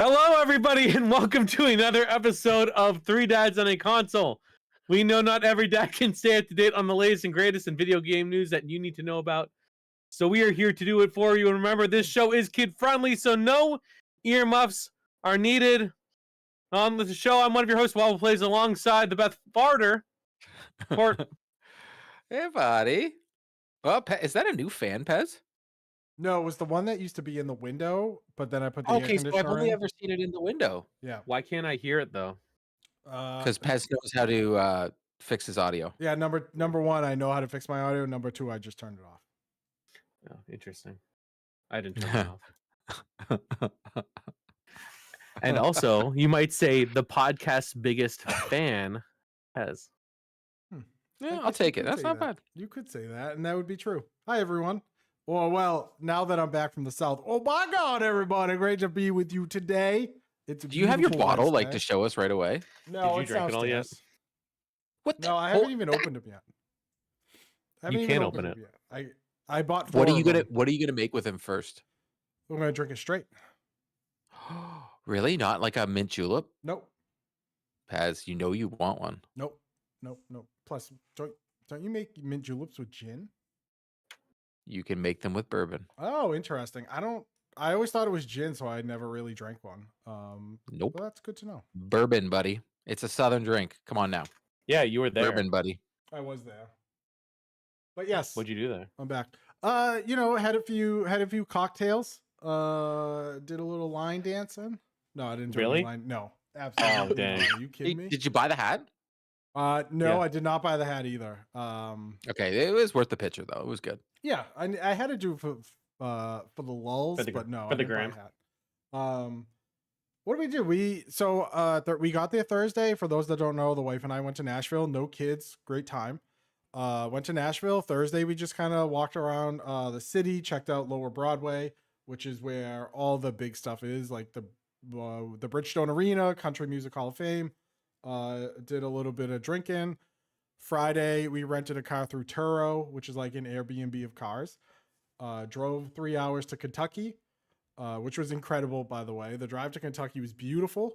Hello, everybody, and welcome to another episode of Three Dads on a Console. We know not every dad can stay up to date on the latest and greatest in video game news that you need to know about. So we are here to do it for you. And remember, this show is kid-friendly, so no earmuffs are needed. On the show, I'm one of your hosts, Wobble Plays, alongside the Beth Farter. Hey, buddy. Well, is that a new fan, Pez? No, it was the one that used to be in the window, but then I put the air Okay, so conditioner I've only in. ever seen it in the window. Yeah. Why can't I hear it, though? Because Pez knows how to fix his audio. Yeah, number one, I know how to fix my audio. Number two, I just turned it off. Oh, interesting. I didn't turn it off. And also, you might say the podcast's biggest fan has. Yeah, I'll take it. That's not bad. You could say that, and that would be true. Hi, everyone. Well, now that I'm back from the south, oh my God, everybody, great to be with you today. Do you have your bottle like to show us right away? No, did you drink it all yet? What? No, I haven't even opened them yet. You can't open it. Yet. I bought 4 What are you of them. What are you gonna make with him first? I'm gonna drink it straight. Really? Not like a mint julep? Nope. Pez, you know you want one. Nope. Plus, don't you make mint juleps with gin? You can make them with bourbon. Oh, interesting. I always thought it was gin, so I never really drank one. Nope. Well, that's good to know. Bourbon, buddy. It's a southern drink. Come on now. Yeah, you were there. Bourbon, buddy. I was there. But yes. What'd you do there? I'm back. Had a few cocktails. Did a little line dancing. No, I didn't do Really? any line. No, absolutely. Oh, dang. Not. Are you kidding me? Did you buy the hat? No, Yeah. I did not buy the hat either. Okay, it was worth the picture though. It was good. Yeah, I had to do it for the lulls, but no, for I the didn't buy gram. a hat. What did we do? We got there Thursday. For those that don't know, the wife and I went to Nashville. No kids, great time. Went to Nashville Thursday. We just kind of walked around the city, checked out Lower Broadway, which is where all the big stuff is, like the Bridgestone Arena, Country Music Hall of Fame. Did a little bit of drinking. Friday, we rented a car through Turo, which is like an Airbnb of cars. Drove 3 hours to Kentucky, which was incredible, by the way. The drive to Kentucky was beautiful.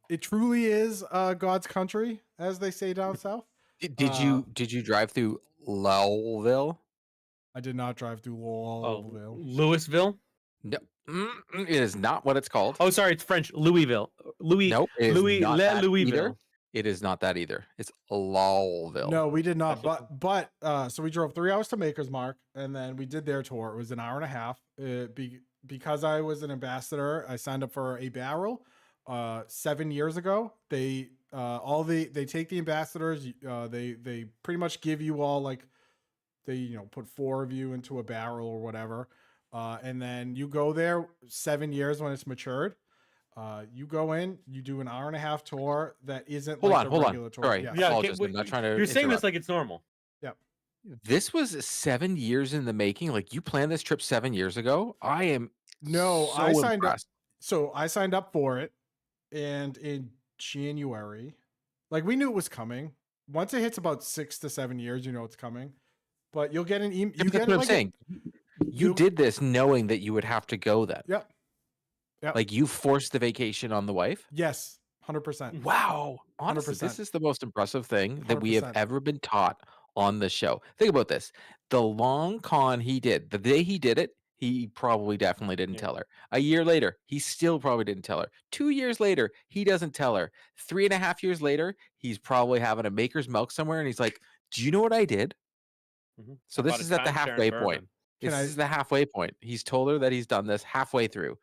It truly is God's country, as they say down south. Did you drive through Lowellville? I did not drive through Louisville. Louisville? No, it is not what it's called. Oh, sorry, it's French. Louisville. Nope, it is not that Louisville. either. It is not that either. It's Lowellville. No, we did not. But so we drove 3 hours to Maker's Mark, and then we did their tour. It was an hour and a half. Because I was an ambassador, I signed up for a barrel 7 years ago. They take the ambassadors. They pretty much give you all, like, they put 4 of you into a barrel or whatever, and then you go there 7 years when it's matured. You go in, you do an hour and a half tour that isn't Hold like on. a regular tour. Sorry. Yeah. Yeah, Apologies, I'm not trying to You're saying this interrupt. like it's normal. This was 7 years in the making. Like, you planned this trip 7 years ago. I am I signed impressed. up. So I signed up for it, and in January, like, we knew it was coming. Once it hits about 6 to 7 years, you know it's coming. But you'll get an email. Yeah, that's what I'm saying. You did this knowing that you would have to go then. Yep. Like, you forced the vacation on the wife? Yes, 100%. Wow. Honestly, 100%. this is the most impressive thing that we have 100%. ever been taught on the show. Think about this. The long con he did, the day he did it, he probably definitely didn't tell her. A year later, he still probably didn't tell her. 2 years later, he doesn't tell her. 3.5 years later, he's probably having a Maker's Milk somewhere, and he's like, do you know what I did? Mm-hmm. So this is at the halfway point. This is the halfway point. He's told her that he's done this halfway through.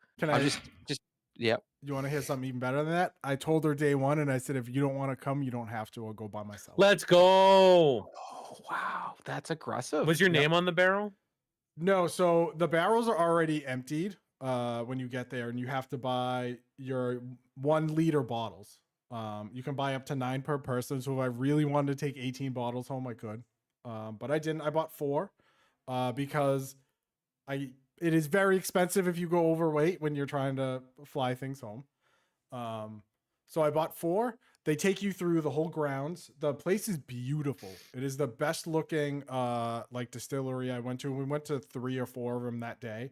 Yeah. You want to hear something even better than that? I told her day one, and I said, if you don't want to come, you don't have to. I'll go by myself. Let's go. Oh, wow. That's aggressive. Was your name on the barrel? No, so the barrels are already emptied when you get there, and you have to buy your 1 liter bottles. You can buy up to 9 per person. So if I really wanted to take 18 bottles home, I could. But I didn't. I bought 4 because it is very expensive if you go overweight when you're trying to fly things home. So I bought 4. They take you through the whole grounds. The place is beautiful. It is the best looking like distillery I went to. We went to 3 or 4 of them that day.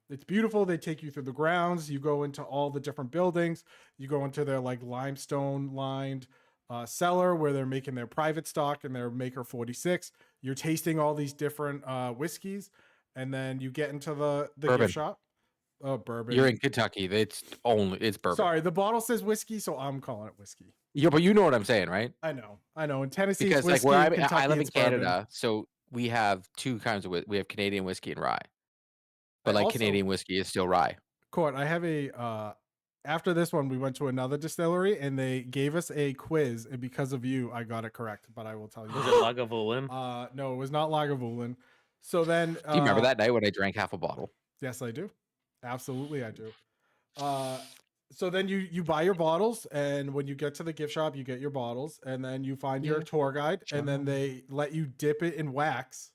It's beautiful. They take you through the grounds. You go into all the different buildings. You go into their like limestone lined cellar where they're making their private stock and their Maker 46. You're tasting all these different whiskeys, and then you get into the Bourbon. gift shop. Oh, bourbon. You're in Kentucky. It's bourbon. Sorry, the bottle says whiskey, so I'm calling it whiskey. Yeah, but you know what I'm saying, right? I know. In Tennessee, Because it's whiskey. like where in Kentucky, I live in it's bourbon. Canada, so we have two kinds of we have Canadian whiskey and rye. But I like also- Canadian whiskey is still rye. Court, I have a after this one we went to another distillery and they gave us a quiz, and because of you I got it correct, but I will tell you. Was it Lagavulin? No, it was not Lagavulin. So then Do you remember that night when I drank half a bottle? Yes, I do. Absolutely I do. So then you buy your bottles, and when you get to the gift shop you get your bottles, and then you find your tour guide, and then they let you dip it in wax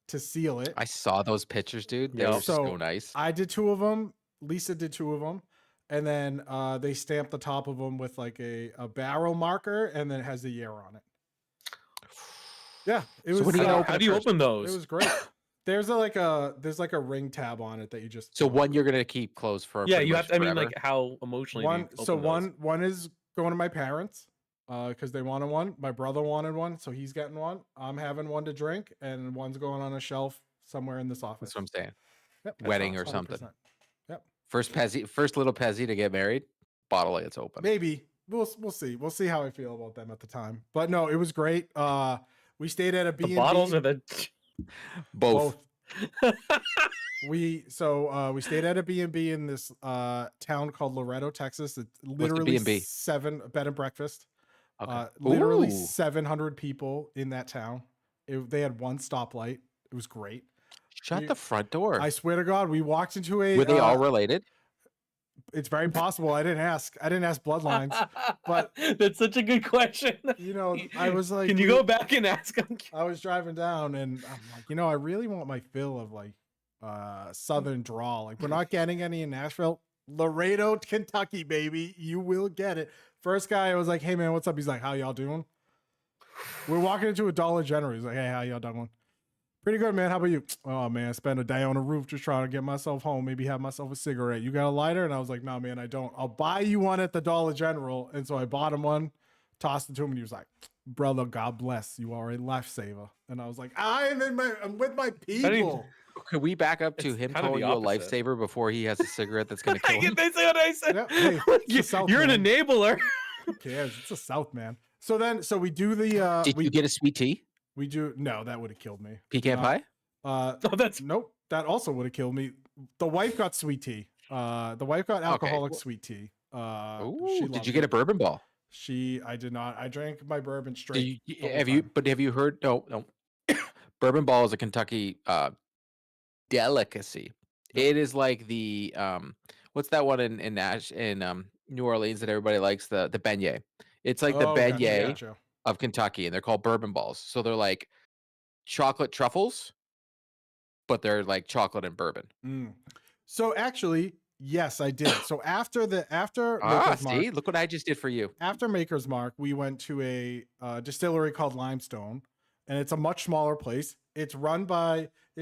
to seal it. I saw those pictures, dude. They Yep. were so nice. I did 2 of them. Lisa did 2 of them. And then they stamped the top of them with like a barrel marker, and then it has the year on it. Yeah, it So was. what do you open How do you first? open It those? was great. There's like a ring tab on it that you just. So one you're gonna keep closed for. Yeah, pretty you much have to. I mean, forever? like how emotionally. do you One. So open those? one is going to my parents because they wanted one. My brother wanted one, so he's getting one. I'm having one to drink, and one's going on a shelf somewhere in this office. That's what I'm saying. Yep, that's Wedding all, or something. 100%. Yep. First little Pezzy to get married. Bottle it's open. Maybe we'll see. We'll see how I feel about them at the time. But no, it was great. We stayed at a B&B. The bottles or the. Both. We stayed at a B&B in this town called Loretto, Texas. It's literally B&B? 7 bed and breakfast. Okay. Literally Ooh. 700 people in that town. They had one stoplight. It was great. Shut the front door. I swear to God, we walked into a. Were they all related? It's very possible. I didn't ask bloodlines, but That's such a good question. you know, I was like, Can you go back and ask them? I was driving down and I'm like, I really want my fill of like southern drawl. Like, we're not getting any in Nashville. Laredo, Kentucky, baby. You will get it. First guy, I was like, hey man, what's up? He's like, how y'all doing? We're walking into a Dollar General. He's like, hey, how y'all doing? Pretty good, man. How about you? Oh man, spent a day on a roof just trying to get myself home, maybe have myself a cigarette. You got a lighter? And I was like, no man, I don't. I'll buy you one at the Dollar General. And so I bought him one, tossed it to him, and he was like, brother, God bless. You are a lifesaver. And I was like, I'm with my people. Could we back up to It's him kind of calling the you a opposite. lifesaver before he has a cigarette that's gonna kill him? They say what I said. Yeah, hey, it's the South, You're an man. enabler. Who cares? It's the South, man. So we do the Did you get a sweet tea? we do no, that would have killed me. Pecan No. pie? Oh, that's Nope, that also would have killed me. The wife got sweet tea. The wife got alcoholic well- sweet tea. Ooh, She did loved you get a it. bourbon ball? I did not. I drank my bourbon Do straight. you, the whole have you? time. But have you heard? No. Bourbon ball is a Kentucky delicacy. It is like the what's that one in New Orleans that everybody likes, the beignet. It's like the Oh, beignet gotcha. of Kentucky, and they're called bourbon balls. So they're like chocolate truffles, but they're like chocolate and bourbon. Mm. So actually, yes, I did. So after Maker's Mark, See, look what I just did for you. after Maker's Mark, we went to a distillery called Limestone, and it's a much smaller place. It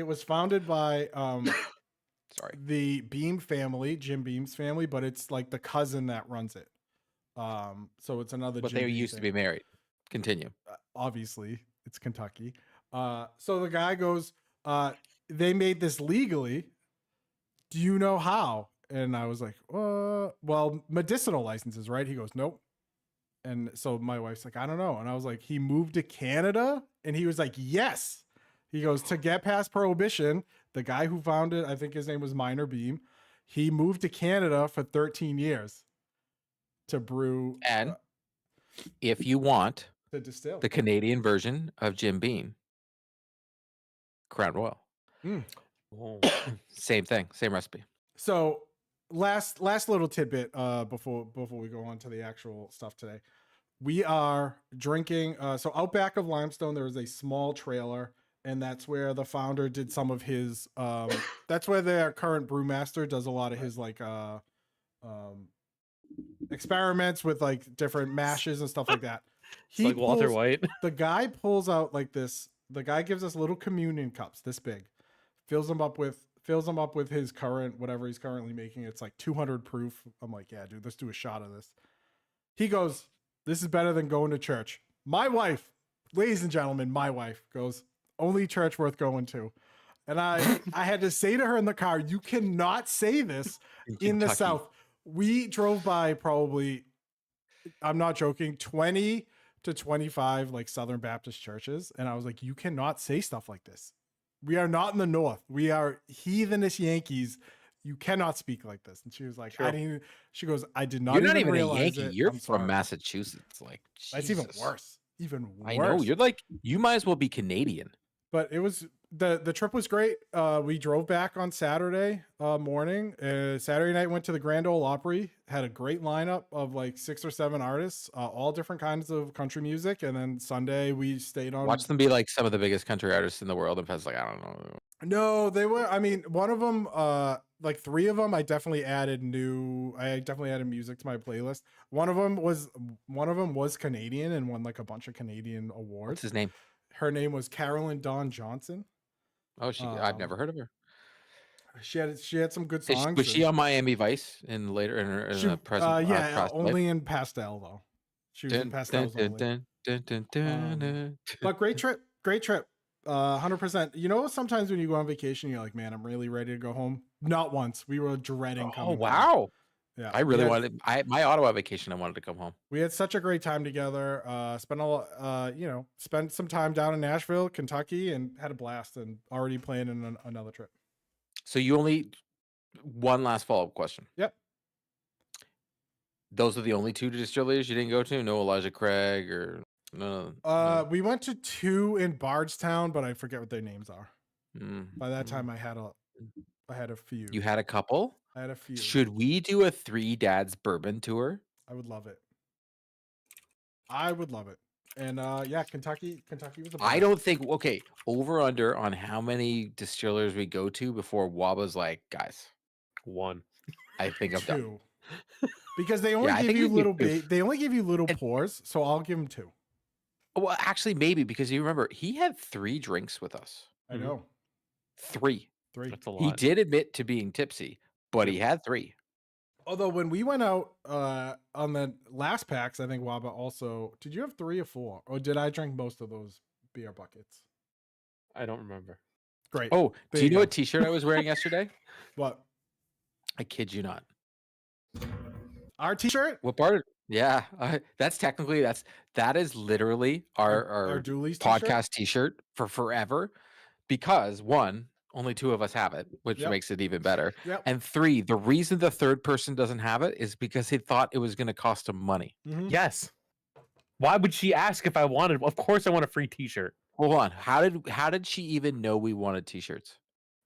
was founded by Sorry. the Beam family, Jim Beam's family, but it's like the cousin that runs it. So it's another. But Jim they Beam used to thing. be married. Continue. Obviously, it's Kentucky. So the guy goes, they made this legally. Do you know how? And I was like, well, medicinal licenses, right? He goes, nope. And so my wife's like, I don't know. And I was like, he moved to Canada? And he was like, yes. He goes, to get past prohibition, the guy who founded, I think his name was Minor Beam, he moved to Canada for 13 years to brew And if you want to distill. the Canadian version of Jim Beam, Crown Royal, Oh. same thing, same recipe. So last little tidbit before we go on to the actual stuff today. We are drinking so out back of Limestone there is a small trailer, and that's where the founder did some of his that's where their current brewmaster does a lot of his like experiments with like different mashes and stuff like that. It's like Walter White. The guy pulls out like this. The guy gives us little communion cups this big, fills them up with fills him up with his current, whatever he's currently making. It's like 200 proof. I'm like, yeah, dude, let's do a shot of this. He goes, this is better than going to church. My wife, ladies and gentlemen, my wife goes, only church worth going to. And I had to say to her in the car, you cannot say this in the South. We drove by probably, I'm not joking, 20 to 25 like Southern Baptist churches. And I was like, you cannot say stuff like this. We are not in the North. We are heathenish Yankees. You cannot speak like this. And she was like, True. I didn't, she goes, I did not You're even not even a realize Yankee. it. You're I'm from sorry." Massachusetts. Like, That's even Jesus. worse. Even worse. I know. You're like, you might as well be Canadian. But it was the trip was great. We drove back on Saturday morning. Saturday night went to the Grand Ole Opry. Had a great lineup of like 6 or 7 artists, all different kinds of country music. And then Sunday we stayed on. Watch them be like some of the biggest country artists in the world. And Pez like, I don't know. No, they were. I mean, one of them, like 3 of them, I definitely added music to my playlist. One of them was Canadian and won like a bunch of Canadian awards. What's his name? Her name was Carolyn Dawn Johnson. Oh, I've never heard of her. She had some good songs. Was she on Miami Vice in the present? Yeah, only in pastel though. She was in pastels only. But great trip. 100%. You know, sometimes when you go on vacation, you're like, man, I'm really ready to go home. Not once. We were dreading coming home. Wow. Yeah, I really wanted my Ottawa vacation. I wanted to come home. We had such a great time together. Spent some time down in Nashville, Kentucky, and had a blast. And already planning another trip. So you only one last follow-up question. Yep. Those are the only 2 distilleries you didn't go to? No Elijah Craig or no? We went to 2 in Bardstown, but I forget what their names are. By that time, I had a few. You had a couple? I had a few. Should we do a 3 Dads bourbon tour? I would love it. And yeah, Kentucky was a blast. I don't think over under on how many distillers we go to before Waba's like, guys, 1. I think I'm 2. done. Because they only give you little pours, so I'll give him 2. Well, actually, maybe because you remember he had 3 drinks with us. I know. 3. That's a lot. He did admit to being tipsy, but he had 3. Although when we went out on the last packs, I think Waba also. Did you have 3 or 4, or did I drink most of those beer buckets? I don't remember. Great. Oh, There do you know go. what T-shirt I was wearing yesterday? What? I kid you not. Our T-shirt? What part? Yeah, that's technically that is literally our Dooley's podcast T-shirt for forever, because 1, only 2 of us have it, which Yep. makes it even better. Yep. And 3, the reason the 3rd person doesn't have it is because he thought it was going to cost him money. Mhm. Yes. Why would she ask if I wanted? Of course, I want a free T-shirt. Hold on, how did she even know we wanted T-shirts?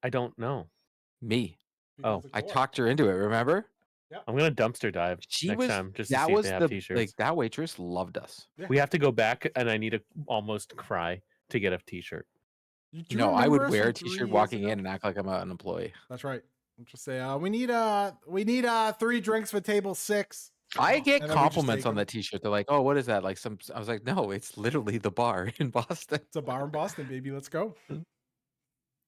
I don't know. Me. Because of I Cora. talked her into it. Remember? I'm gonna dumpster dive next time just to see if they have T-shirts. that waitress loved us. Yeah. We have to go back, and I need to almost cry to get a T-shirt. Do you No, I would remember us wear from a 3 T-shirt years walking ago? in and act like I'm an employee. That's right. I'll just say we need 3 drinks for table 6. I get And then we just compliments take on them. that T-shirt. They're like, "Oh, what is that?" Like I was like, "No, it's literally the bar in Boston. It's a bar in Boston, baby. Let's go. The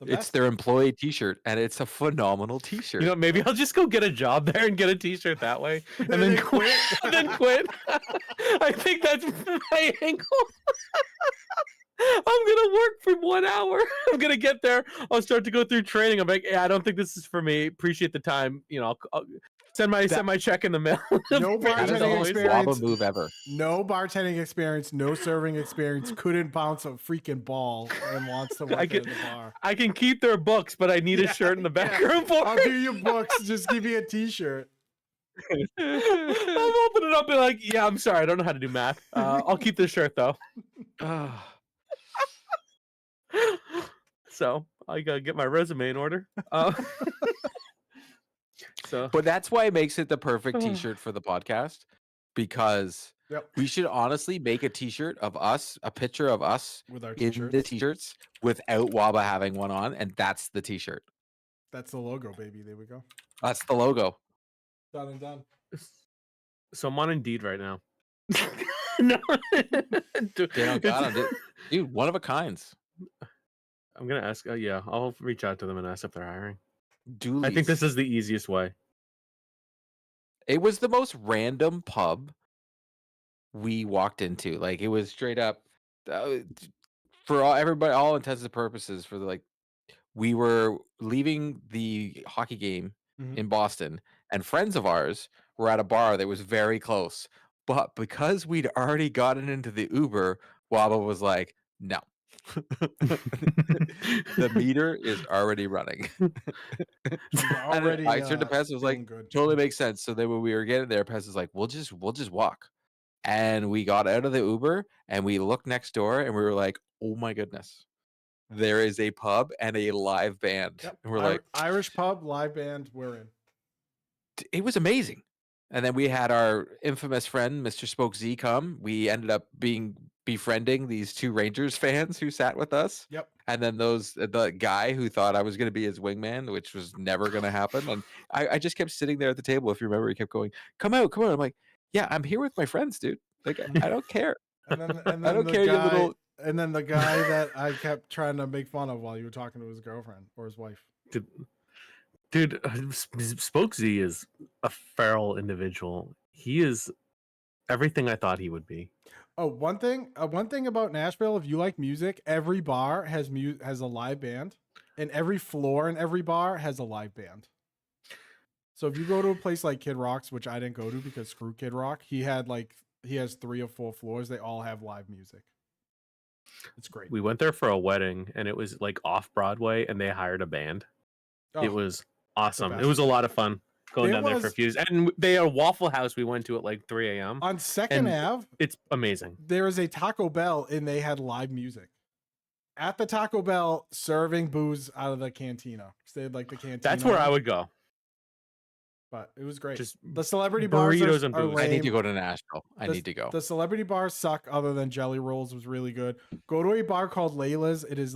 It's best. their employee T-shirt, and it's a phenomenal T-shirt." You know, maybe I'll just go get a job there and get a T-shirt that way, and And then then quit. And then quit. I think that's my angle. I'm gonna work for 1 hour. I'm gonna get there. I'll start to go through training. I'm like, yeah, I don't think this is for me. Appreciate the time. You know, I'll send my check in the mail. No That is the bartending most experience. Waba move ever. No bartending experience, no serving experience, couldn't bounce a freaking ball and wants to work I at can- the bar. I can keep their books, but I need a shirt in the back room for I'll it. do your books. Just give me a T-shirt. I'm opening it up and like, yeah, I'm sorry, I don't know how to do math. I'll keep this shirt though. Ah. So I gotta get my resume in order. So But that's why it makes it the perfect T-shirt for the podcast, because Yep. we should honestly make a T-shirt of us, a picture of us With our in T-shirts. the T-shirts without Waba having one on, and that's the T-shirt. That's the logo, baby. There we go. That's the logo. Done and done. so I'm on Indeed right now. No. They don't got 'em, dude. One of a kinds. I'm gonna ask. Yeah, I'll reach out to them and ask if they're hiring. Doolies. I think this is the easiest way. It was the most random pub we walked into. Like it was straight up for all intents and purposes. We were leaving the hockey game Mhm. in Boston, and friends of ours were at a bar that was very close. But because we'd already gotten into the Uber, Waba was like, "No, the meter is already running." He's And already I turned to Pez and was like, feeling good. "Totally makes sense." So then when we were getting there, Pez was like, "We'll just walk." And we got out of the Uber and we looked next door and we were like, "Oh my goodness, there is a pub and a live band." Yep. And we're like, Irish pub, live band, we're in. it was amazing. And then we had our infamous friend, Mr. Spoke Z, come. We ended up befriending these two Rangers fans who sat with us. Yep. And then the guy who thought I was going to be his wingman, which was never going to happen. And I just kept sitting there at the table. If you remember, he kept going, "Come out, come on." I'm like, "Yeah, I'm here with my friends, dude. Like, I don't care." And then I don't the care, you guy, little. and then the guy that I kept trying to make fun of while you were talking to his girlfriend or his wife. Dude, Spoke Z is a feral individual. He is everything I thought he would be. Oh, one thing about Nashville, if you like music, every bar has a live band, and every floor in every bar has a live band. So if you go to a place like Kid Rock's, which I didn't go to because screw Kid Rock, he has 3 or 4 floors. They all have live music. It's great. We went there for a wedding, and it was like off Broadway, and they hired a band. Oh, It was awesome. It best. was a lot of fun going It down there for a was- few days. And they had a Waffle House we went to at like 3 a.m. On 2nd Ave, It's amazing. there is a Taco Bell, and they had live music at the Taco Bell, serving booze out of the cantina. They had like the cantina. That's where I would go. But it was great. Just The celebrity bars burritos and are booze. I need lame. to go to Nashville. I need to go. The celebrity bars suck. Other than Jelly Rolls was really good. Go to a bar called Layla's. It is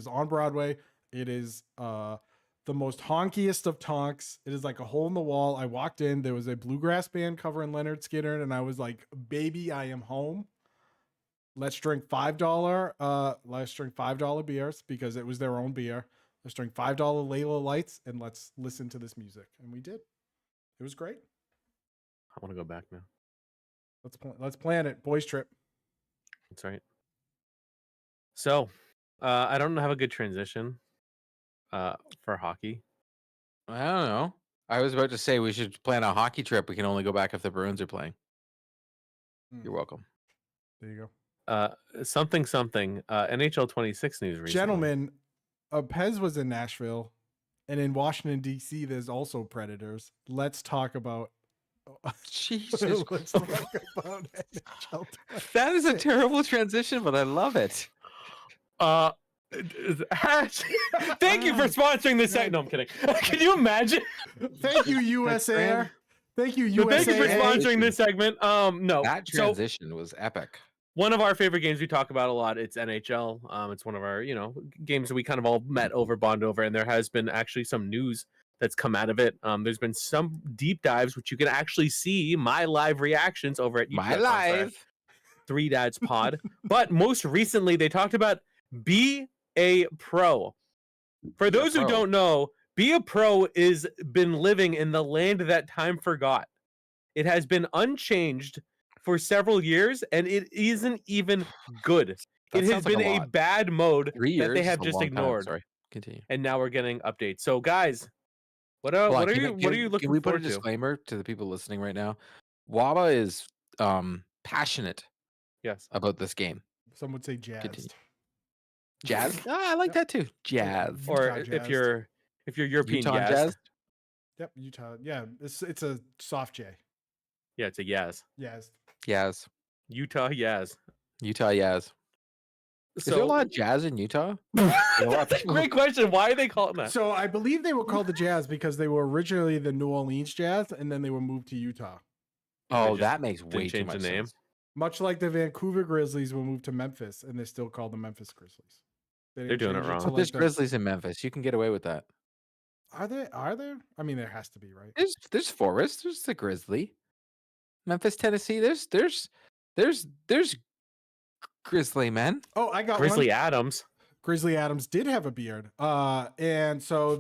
on Broadway. It is the most honkiest of tonks. It is like a hole in the wall. I walked in. There was a bluegrass band covering Leonard Skinner, and I was like, "Baby, I am home. Let's drink $5 beers because it was their own beer. Let's drink $5 Layla Lights and let's listen to this music." And we did. It was great. I want to go back now. Let's plan it. Boys trip. That's right. So, I don't have a good transition for hockey. I don't know. I was about to say we should plan a hockey trip. We can only go back if the Bruins are playing. You're welcome. There you go. Something. NHL 26 news recently. Gentlemen, Pez was in Nashville, and in Washington, D.C., there's also Predators. Let's talk about. Jesus. Let's talk about NHL. That is a terrible transition, but I love it. Thank you for sponsoring this. No, I'm kidding. Can you imagine? Thank you, US Air. Thank you, So USA. thank you for sponsoring this segment. No, That so transition was epic. one of our favorite games we talk about a lot. It's NHL. It's one of our games that we kind of all bond over, and there has been actually some news that's come out of it. There's been some deep dives, which you can actually see my live reactions over at My live. 3 Dads Pod. But most recently, they talked about Be a Pro. For those who don't know, Be a Pro is been living in the land that time forgot. It has been unchanged for several years, and it isn't even good. That It has sounds like been a a lot. bad mode 3 years that they is have a just long time. ignored. Sorry, continue. And now we're getting updates. So, guys, what are you looking Can we put a forward to? disclaimer to the people listening right now? Waba is passionate Yes. about this game. Some would say jazzed. Continue. Jazz? I like that too. Jazz. Or Utah if jazzed. you're European Utah Yaz. Jazz? Yep, Utah. Yeah, it's a soft J. Yeah, it's a Yaz. Jazzed. Yaz. Utah Yaz. Utah Yaz. Is there a lot of jazz in Utah? Great question. Why are they calling that? So I believe they were called the Jazz because they were originally the New Orleans Jazz, and then they were moved to Utah. Oh, just that makes way too change much the name. sense. Much like the Vancouver Grizzlies were moved to Memphis, and they're still called the Memphis Grizzlies. They didn't They're doing it change wrong. to, But like, There's the- Grizzlies in Memphis. You can get away with that. Are there? I mean, there has to be, right? There's Forest. There's the Grizzly. Memphis, Tennessee. There's Grizzly men. Oh, I got Grizzly one. Adams. Grizzly Adams did have a beard. And so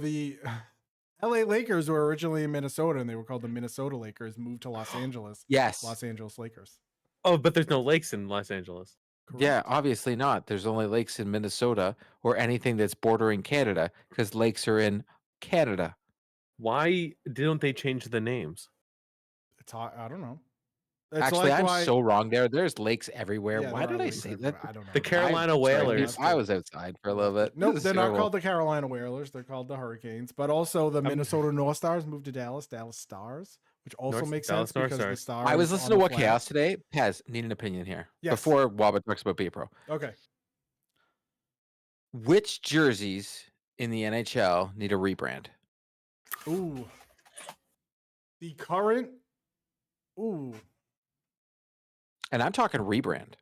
LA Lakers were originally in Minnesota, and they were called the Minnesota Lakers. Moved to Los Angeles. Yes. Los Angeles Lakers. Oh, but there's no lakes in Los Angeles. Yeah, Correct. obviously not. There's only lakes in Minnesota or anything that's bordering Canada because lakes are in Canada. Why don't they change the names? It's hot. I don't know. It's Actually, like I'm why, so wrong there. There's lakes everywhere. yeah, Why there did are I lakes say everywhere. that? I don't know. The Carolina Sorry, Whalers. I was outside for a little bit. Nope, This is they're not terrible. called the Carolina Whalers. They're called the Hurricanes. But also the Minnesota North Stars moved to Dallas Stars, which also makes Dallas sense North because the Stars. Stars. I was on listening to the What flag. Chaos today. Pez, need an opinion here. Yes. Before Waba talks about Be a Pro. Okay. Which jerseys in the NHL need a rebrand? Ooh. The current. Ooh. And I'm talking rebrand.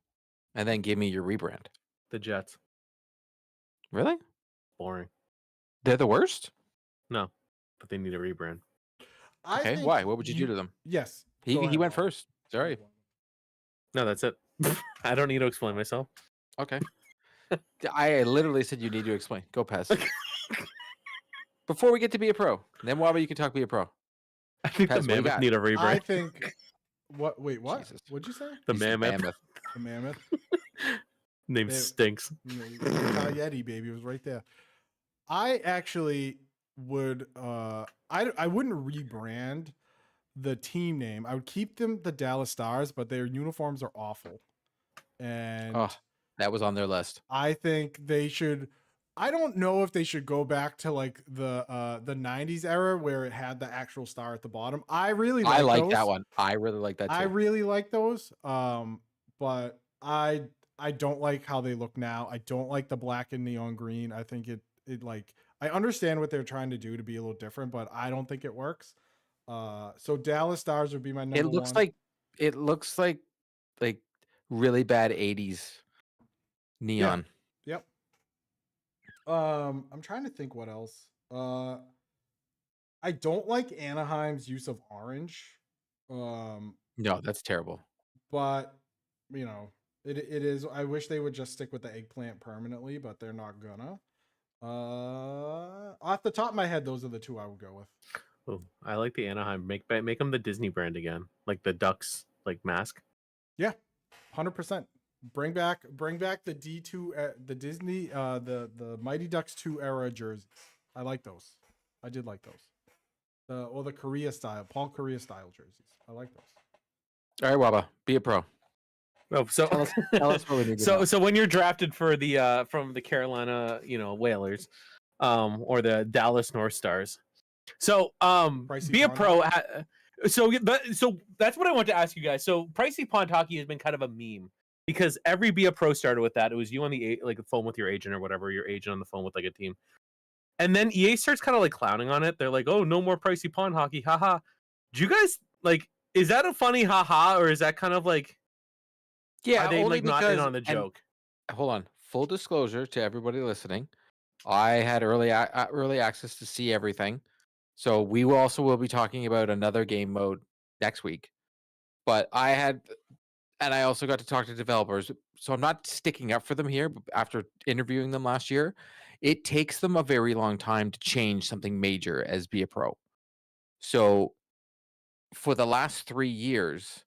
And then give me your rebrand. The Jets. Really? Boring. They're the worst? No, but they need a rebrand. I Okay, think why? What would you do to them? Yes. He go ahead, went Bob. first. Sorry. No, that's it. I don't need to explain myself. Okay. I literally said you need to explain. Go, Pez. Before we get to Be a Pro, then Waba, you can talk Be a Pro. I think Pez, what the do you Mammoth got? need a rebrand. I think. What? Wait. What? Jesus. What'd you say? The He said Mammoth. The Mammoth. Name They- stinks. Yeti, baby, it was right there. I actually would. I wouldn't rebrand the team name. I would keep them the Dallas Stars, but their uniforms are awful. And Oh, that was on their list. I think they should. I don't know if they should go back to like the 90s era where it had the actual star at the bottom. I really I like those. that one. I really like that too. I really like those. But I don't like how they look now. I don't like the black and neon green. I think it like I understand what they're trying to do to be a little different, but I don't think it works. So Dallas Stars would be my number It looks one. like really bad 80s neon. Yep. I'm trying to think what else. I don't like Anaheim's use of orange. No, that's terrible. But you know, it is. I wish they would just stick with the eggplant permanently, but they're not gonna. Off the top of my head, those are the two I would go with. Oh, I like the Anaheim. Make them the Disney brand again, like the Ducks like mask. 100%. Bring back the D2, the Disney, the Mighty Ducks 2 era jerseys. I like those. I did like those. Or the Korea style, Paul Korea style jerseys. I like those. All right, Waba, Be a Pro. Oh, so Tell us what we need to know. so when you're drafted for the from the Carolina, Whalers, or the Dallas North Stars. So Pricey Be a Pond Pro. So that's what I want to ask you guys. So Pricey Pond Hockey has been kind of a meme because every Be a Pro started with that. It was you on the phone with your agent or whatever, your agent on the phone with like a team. And then EA starts kind of like clowning on it. They're like, "Oh, no more Pricey Pond Hockey, haha." Do you guys like? Is that a funny haha, or is that kind of like? Yeah, Are they only like not in because- on the and joke? hold on. Full disclosure to everybody listening, I had early access to see everything, so we will be talking about another game mode next week. But I also got to talk to developers, so I'm not sticking up for them here. But after interviewing them last year, it takes them a very long time to change something major as Be a Pro. So for the last 3 years,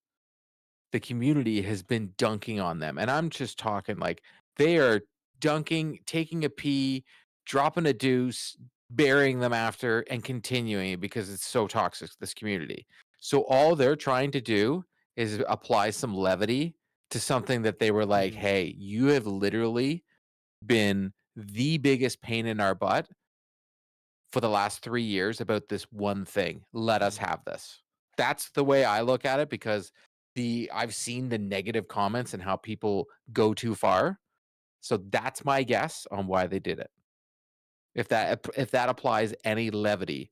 the community has been dunking on them. And I'm just talking like they are dunking, taking a pee, dropping a deuce, burying them after, and continuing because it's so toxic, this community. So all they're trying to do is apply some levity to something that they were like, hey, you have literally been the biggest pain in our butt for the last 3 years about this one thing. Let us have this. That's the way I look at it because I've seen the negative comments and how people go too far. So that's my guess on why they did it. If that applies any levity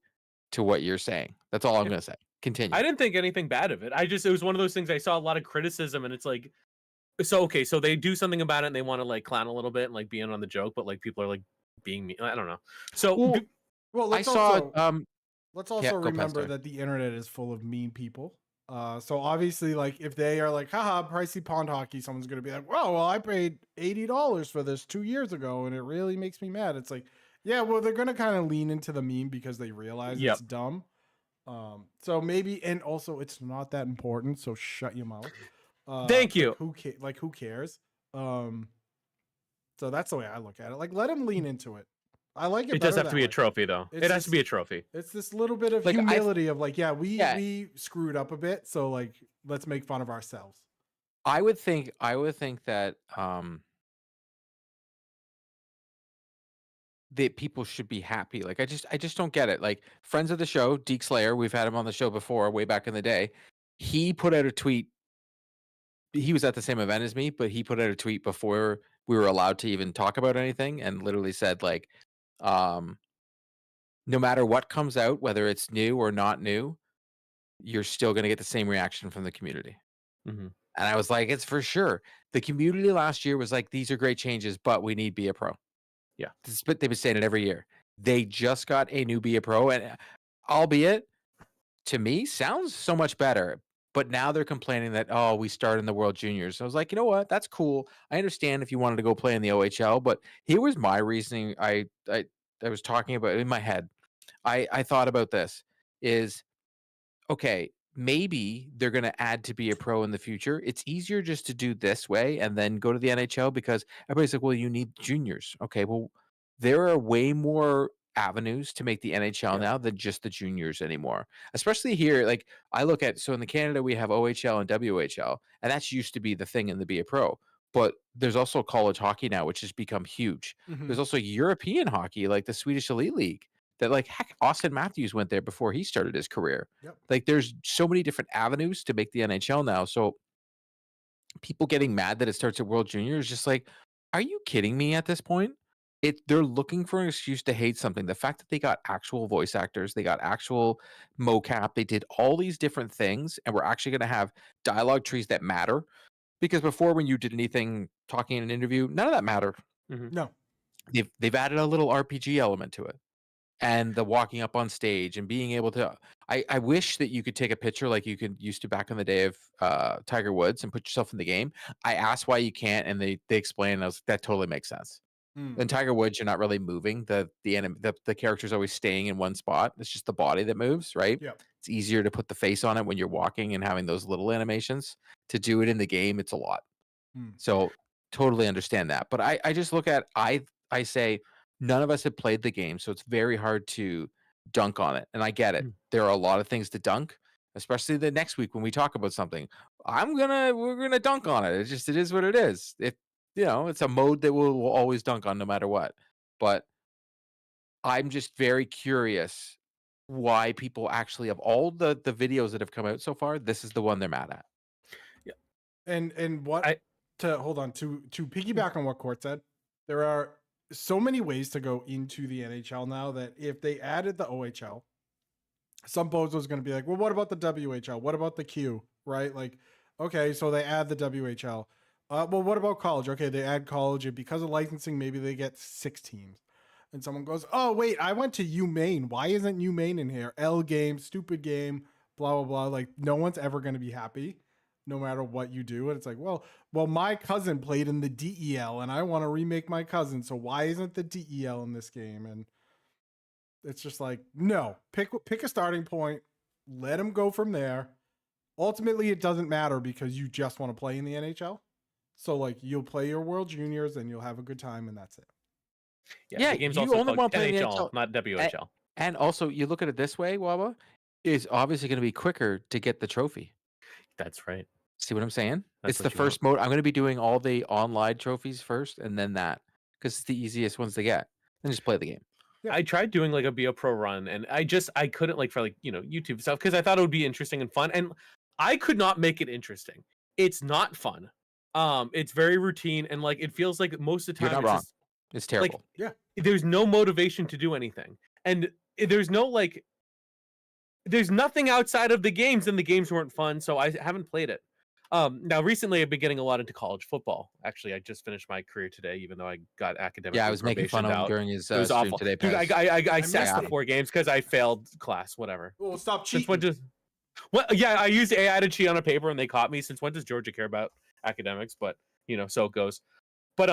to what you're saying, that's all I'm going to say. Continue. I didn't think anything bad of it. It was one of those things I saw a lot of criticism, and it's like, so they do something about it and they want to like clown a little bit and like be in on the joke, but like people are like being mean. I don't know. So Well, let's I saw. let's yeah, also go past remember there. that the internet is full of mean people. So obviously, like if they are like, haha, Pricey Pond Hockey, someone's gonna be like, well, I paid $80 for this 2 years ago, and it really makes me mad. It's like Yeah, well, they're gonna kind of lean into the meme because they realize Yep. it's dumb. So maybe, and also it's not that important. So shut your mouth. Thank you. Who cares? So that's the way I look at it. Like, let him lean into it. I like it. It does better have to that be a way. trophy, though. It's It has to just- be a trophy. It's this little bit of Like, humility of like, yeah, Yeah. we screwed up a bit, so like, let's make fun of ourselves. I would think that that people should be happy. Like I just don't get it. Like friends of the show, Deke Slayer, we've had him on the show before, way back in the day. He put out a tweet. He was at the same event as me, but he put out a tweet before we were allowed to even talk about anything, and literally said like, no matter what comes out, whether it's new or not new, you're still going to get the same reaction from the community. Mm-hmm. And I was like, it's for sure. The community last year was like, these are great changes, but we need Be a Pro. Yeah. But they've been saying it every year. They just got a new Be a Pro, and albeit to me sounds so much better. But now they're complaining that, oh, we start in the World Juniors. So I was like, you know what? That's cool. I understand if you wanted to go play in the OHL, but here was my reasoning. I was talking about in my head. I thought about this is, okay, maybe they're going to add to Be a Pro in the future. It's easier just to do this way and then go to the NHL, because everybody's like, well, you need juniors. Okay, well, there are way more avenues to make the NHL now than just the juniors anymore. Especially here, like I look at, so in the Canada, we have OHL and WHL, and that's used to be the thing in the Be a Pro. But there's also college hockey now, which has become huge. Mhm. There's also European hockey, like the Swedish Elite League, that like, heck, Austin Matthews went there before he started his career. Yep. Like there's so many different avenues to make the NHL now. So people getting mad that it starts at World Junior is just like, are you kidding me at this point? They're looking for an excuse to hate something. The fact that they got actual voice actors, they got actual mocap, they did all these different things, and we're actually going to have dialogue trees that matter. Because before, when you did anything talking in an interview, none of that mattered. No. They've added a little RPG element to it, and the walking up on stage and being able to. I wish that you could take a picture like you could used to back in the day of Tiger Woods and put yourself in the game. I asked why you can't, and they explained. I was like, that totally makes sense. In Tiger Woods, you're not really moving. The character's always staying in one spot. It's just the body that moves, right? Yeah. It's easier to put the face on it when you're walking and having those little animations. To do it in the game, it's a lot. So totally understand that. But I just look at, I say none of us have played the game, so it's very hard to dunk on it. And I get it. There are a lot of things to dunk, especially the next week when we talk about something. We're gonna dunk on it. It is what it is. It's a mode that we'll always dunk on no matter what. But I'm just very curious why people actually, of all the videos that have come out so far, this is the one they're mad at. And what hold on to piggyback on what Court said, there are so many ways to go into the NHL now that if they added the OHL, some bozos going to be like, well, what about the WHL? What about the Q? Right? Like, okay, so they add the WHL. Well, what about college? Okay, they add college, and because of licensing, maybe they get 6 teams. And someone goes, oh, wait, I went to UMaine. Why isn't UMaine in here? L game, stupid game, blah, blah, blah. Like, no one's ever going to be happy no matter what you do. And it's like, well, my cousin played in the DEL, and I want to remake my cousin. So why isn't the DEL in this game? And it's just like, no, pick a starting point. Let them go from there. Ultimately, it doesn't matter because you just want to play in the NHL. So, like, you'll play your World Juniors and you'll have a good time, and that's it. Yeah, the game's you also only called want to play in the NHL, NHL. not WHL. And also, you look at it this way, Waba, is obviously going to be quicker to get the trophy. That's right. See what I'm saying? That's It's what the you want. first mode. I'm going to be doing all the online trophies first, and then that, because it's the easiest ones to get. Then just play the game. I tried doing like a Be a Pro run, and I couldn't, like, for like YouTube stuff, because I thought it would be interesting and fun, and I could not make it interesting. It's not fun. It's very routine, and like it feels like most of the time You're not wrong. It's terrible. There's no motivation to do anything, and there's nothing outside of the games, and the games weren't fun, so I haven't played it. Now recently I've been getting a lot into college football. Actually, I just finished my career today, even though I got academic. Yeah, I was making fun of him during his It was stream awful. today. Dude, I sat missed the it. 4 games because I failed class. Whatever. Well, stop Since cheating. yeah, I used AI to cheat on a paper and they caught me. Since when does Georgia care about academics? But so it goes. But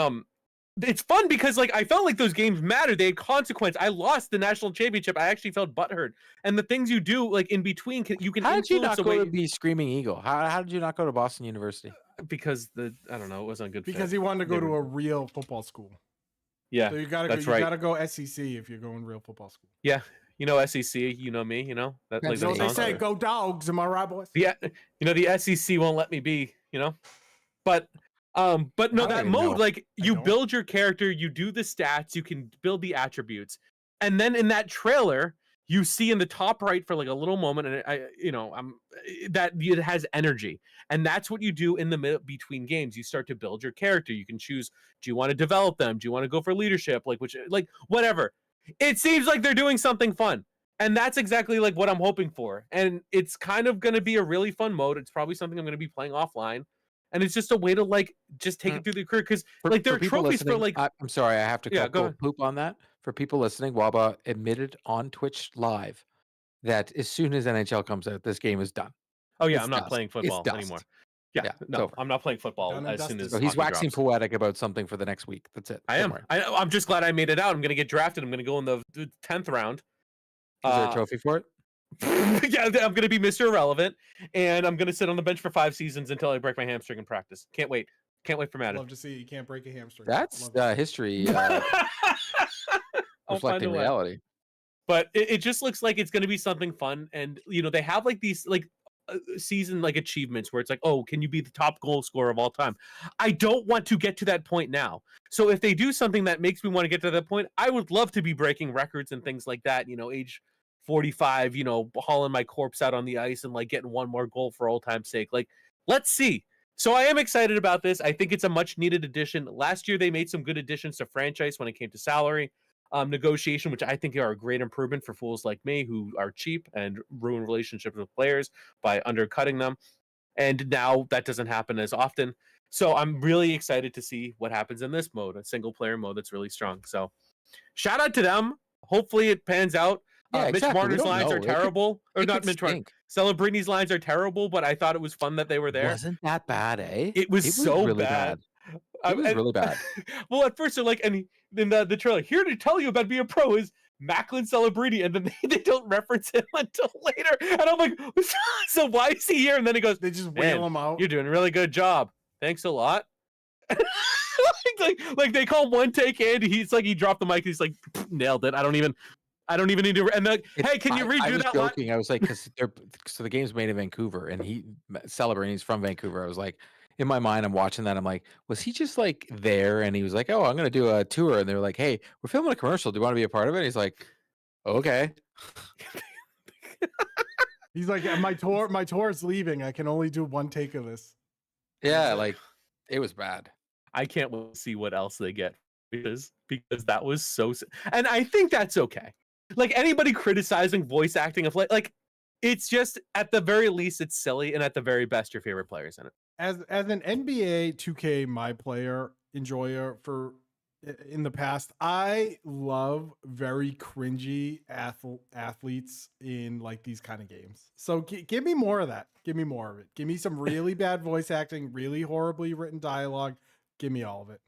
it's fun because like I felt like those games mattered. They had consequence. I lost the national championship. I actually felt butthurt. And the things you do like in between, you can How did you influence not the go to way be Screaming Eagle? How did you not go to Boston University? because I don't know, it wasn't a good Because fit. he wanted to They go to were- a real football school. Yeah, So you gotta that's go. You right. gotta go SEC if you're going real football school. Yeah, you know SEC. You know me. You know that like You know that what they song. say? Go Dogs. Am I right, boys? Yeah, you know the SEC won't let me be. You know, but no, I don't that even mode know. like you don't. build your character, you do the stats, you can build the attributes, and then in that trailer you see in the top right for like a little moment, and that it has energy, and that's what you do in the middle between games. You start to build your character. You can choose: do you want to develop them? Do you want to go for leadership? Like whatever. It seems like they're doing something fun. And that's exactly like what I'm hoping for. And it's kind of going to be a really fun mode. It's probably something I'm going to be playing offline. And it's just a way to like just take it through the career because like there are people trophies for listening, like I'm sorry, I have to yeah, call go ahead. poop on that. For people listening, Waba admitted on Twitch Live that as soon as NHL comes out, this game is done. Oh yeah, It's I'm not dust. playing It's football dust. anymore. Yeah, Yeah, it's no, over. I'm not playing football Done and as soon dusted. as So he's hockey waxing drops. poetic about something for the next week. That's it. I Don't am. worry. I'm just glad I made it out. I'm going to get drafted. I'm going to go in the 10th round. Is there a trophy for it? Yeah, I'm going to be Mr. Irrelevant, and I'm going to sit on the bench for 5 seasons until I break my hamstring in practice. Can't wait. Can't wait for Madden. Love to see it. You can't break a hamstring. That's Love to see it. history I'll find reflecting a way. reality. But it just looks like it's going to be something fun, and you know they have like these like season like achievements where it's like, oh, can you be the top goal scorer of all time? I don't want to get to that point now. So if they do something that makes me want to get to that point, I would love to be breaking records and things like that. You know, age 45, you know, hauling my corpse out on the ice and like getting one more goal for old time's sake. Like, let's see. So I am excited about this. I think it's a much needed addition. Last year they made some good additions to franchise when it came to salary. Negotiation, which I think are a great improvement for fools like me who are cheap and ruin relationships with players by undercutting them. And now that doesn't happen as often. So I'm really excited to see what happens in this mode, a single player mode that's really strong. So shout out to them. Hopefully it pans out. Yeah, Mitch exactly. We Marner's don't lines know. are It could- terrible. Or it not could Mitch Marner. stink. Celebrini's lines are terrible, but I thought it was fun that they were there. Wasn't that bad, eh? It was so really bad. It was really bad. Well, at first they're like, and in the trailer, here to tell you about being a pro is Macklin Celebrini, and then they don't reference him until later. And I'm like, so why is he here? And then he goes, They just "Man, wheel him out. you're doing a really good job. Thanks a lot." like they call one take Andy. He's like he dropped the mic. He's like nailed it. I don't even need to. And like, hey, can you redo I was that? joking. I was like, because the game's made in Vancouver, and Celebrini's from Vancouver. I was like, in my mind, I'm watching that. I'm like, was he just like there? And he was like, oh, I'm gonna do a tour. And they were like, hey, we're filming a commercial. Do you want to be a part of it? And he's like, okay. He's like, my tour is leaving. I can only do one take of this. Yeah, like it was bad. I can't wait to see what else they get because that was so. And I think that's okay. Like anybody criticizing voice acting of like it's just at the very least it's silly, and at the very best your favorite players in it. As an NBA 2K my player enjoyer for in the past, I love very cringy athletes in like these kind of games. So give me more of that. Give me more of it. Give me some really bad voice acting, really horribly written dialogue. Give me all of it.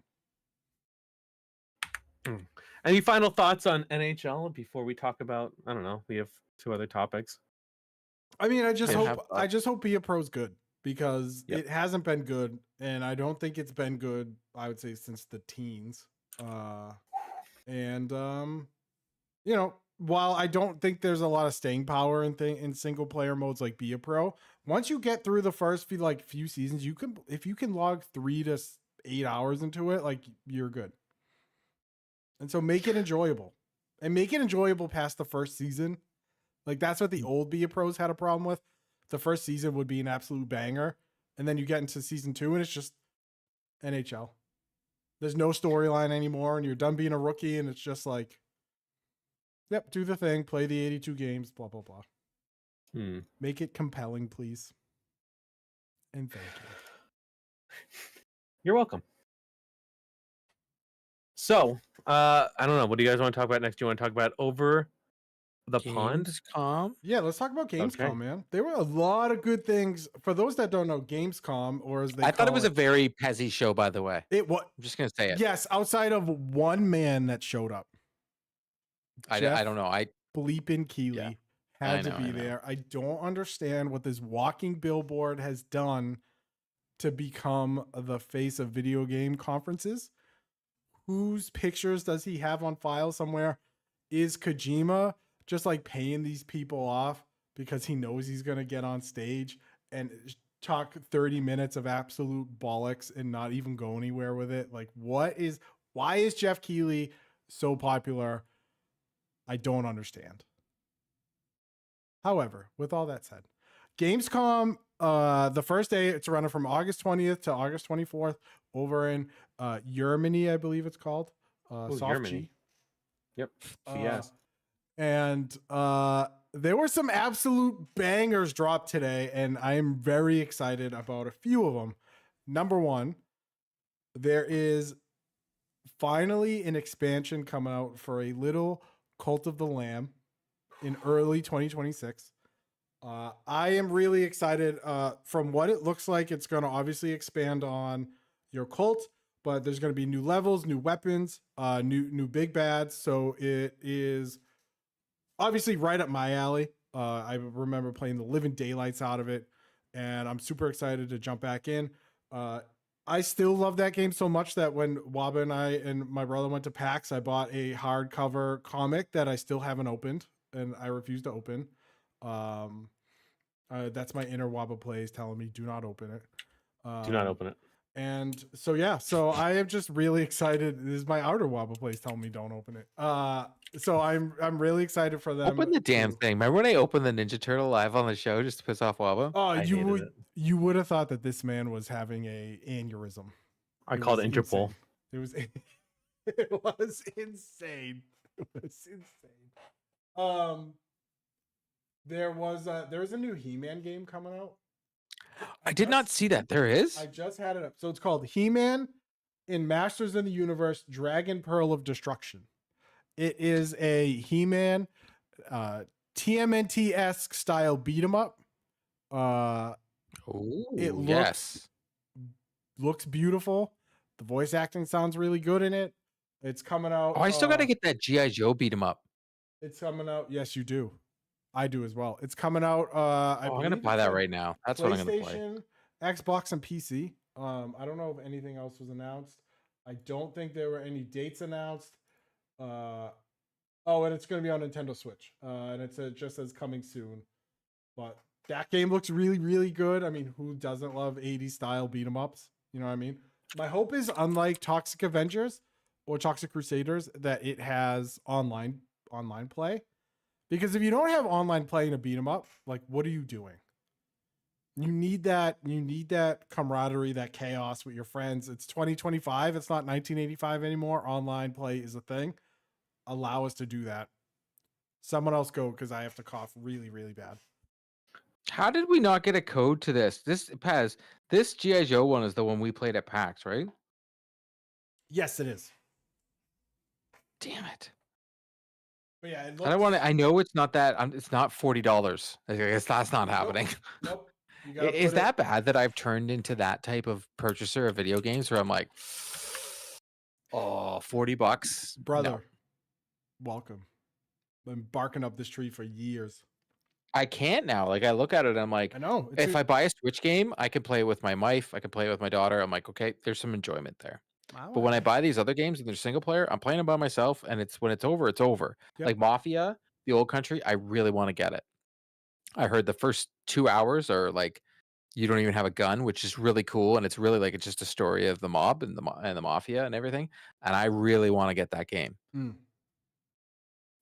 Any final thoughts on NHL before we talk about? I don't know. We have 2 other topics. I mean, I just have hope Be a Pro's good because it hasn't been good, and I don't think it's been good. I would say since the teens. You know, while I don't think there's a lot of staying power in single player modes like Be a Pro, once you get through the first few seasons, if you can log 3 to 8 hours into it, like you're good. And so make it enjoyable, and make it enjoyable past the first season. Like that's what the old Be a Pros had a problem with. The first season would be an absolute banger, and then you get into season 2 and it's just NHL. There's no storyline anymore, and you're done being a rookie, and it's just like, yep, do the thing, play the 82 games, blah, blah, blah. Make it compelling, please. And thank you. You're welcome. So, I don't know. What do you guys want to talk about next? Do you want to talk about The pond. Gamescom. Yeah, let's talk about Gamescom, Okay. man. There were a lot of good things. For those that don't know, Gamescom, or as they I thought it call was a very Pezzy show, by the way. it what? I'm just gonna say it. Yes, outside of one man that showed up, I Jeff don't know. I bleeping Keeley Yeah. had I to know, be I know. there. I don't understand what this walking billboard has done to become the face of video game conferences. Whose pictures does he have on file somewhere? Is Kojima just like paying these people off because he knows he's going to get on stage and talk 30 minutes of absolute bollocks and not even go anywhere with it? Like, why is Jeff Keighley so popular? I don't understand. However, with all that said, Gamescom, the first day, it's running from August 20th to August 24th over in Germany, I believe it's called. Soft Germany. G. Yep. Yes. And there were some absolute bangers dropped today, and I am very excited about a few of them. Number one, there is finally an expansion coming out for a little Cult of the Lamb in early 2026. I am really excited. From what it looks like, it's going to obviously expand on your cult, but there's going to be new levels, new weapons, new big bads. So it is obviously right up my alley. I remember playing the living daylights out of it, and I'm super excited to jump back in. I still love that game so much that when Waba and I and my brother went to PAX, I bought a hardcover comic that I still haven't opened, and I refuse to open. That's my inner Waba Plays telling me do not open it. Do not open it. And so yeah, so I am just really excited. This is my outer Waba Plays telling me don't open it. So I'm really excited for them. open the damn thing. Remember when I opened the Ninja Turtle live on the show just to piss off Waba? Oh, I hated it. you would have thought that this man was having a aneurysm. I called it Interpol. Insane. It was insane. It was insane. There's a new He-Man game coming out. I did not see that. There is? I just had it up. So it's called He-Man in Masters of the Universe Dragon Pearl of Destruction. It is a He-Man TMNT-esque style beat 'em up. It looks beautiful. The voice acting sounds really good in it. It's coming out. Oh, I still got to get that G.I. Joe beat 'em up. It's coming out. Yes, you do. I do as well. It's coming out. I'm going to buy that right now. That's what I'm going to play. Xbox, and PC. I don't know if anything else was announced. I don't think there were any dates announced. And it's going to be on Nintendo Switch. And it just says coming soon. But that game looks really, really good. I mean, who doesn't love 80s style beat 'em ups? You know what I mean? My hope is, unlike Toxic Avengers or Toxic Crusaders, that it has online play. Because if you don't have online play in a beat 'em up, like, what are you doing? You need that camaraderie, that chaos with your friends. It's 2025. It's not 1985 anymore. Online play is a thing. Allow us to do that. Someone else go, because I have to cough really, really bad. How did we not get a code to this? This G.I. Joe one is the one we played at PAX, right? Yes, it is. Damn it. But yeah, I don't want to. I know it's not that. It's not $40. I guess that's not happening. Nope. Is that bad that I've turned into that type of purchaser of video games where I'm like, oh, $40, brother? No. Welcome. Been barking up this tree for years. I can't now. Like, I look at it and I'm like, I know. If I buy a Switch game, I can play it with my wife. I can play it with my daughter. I'm like, okay, there's some enjoyment there. But when I buy these other games and they're single player, I'm playing them by myself, and when it's over, it's over. Yep. Like Mafia, the old country, I really want to get it. I heard the first 2 hours are like you don't even have a gun, which is really cool, and it's really like it's just a story of the mob and the mafia and everything. And I really want to get that game.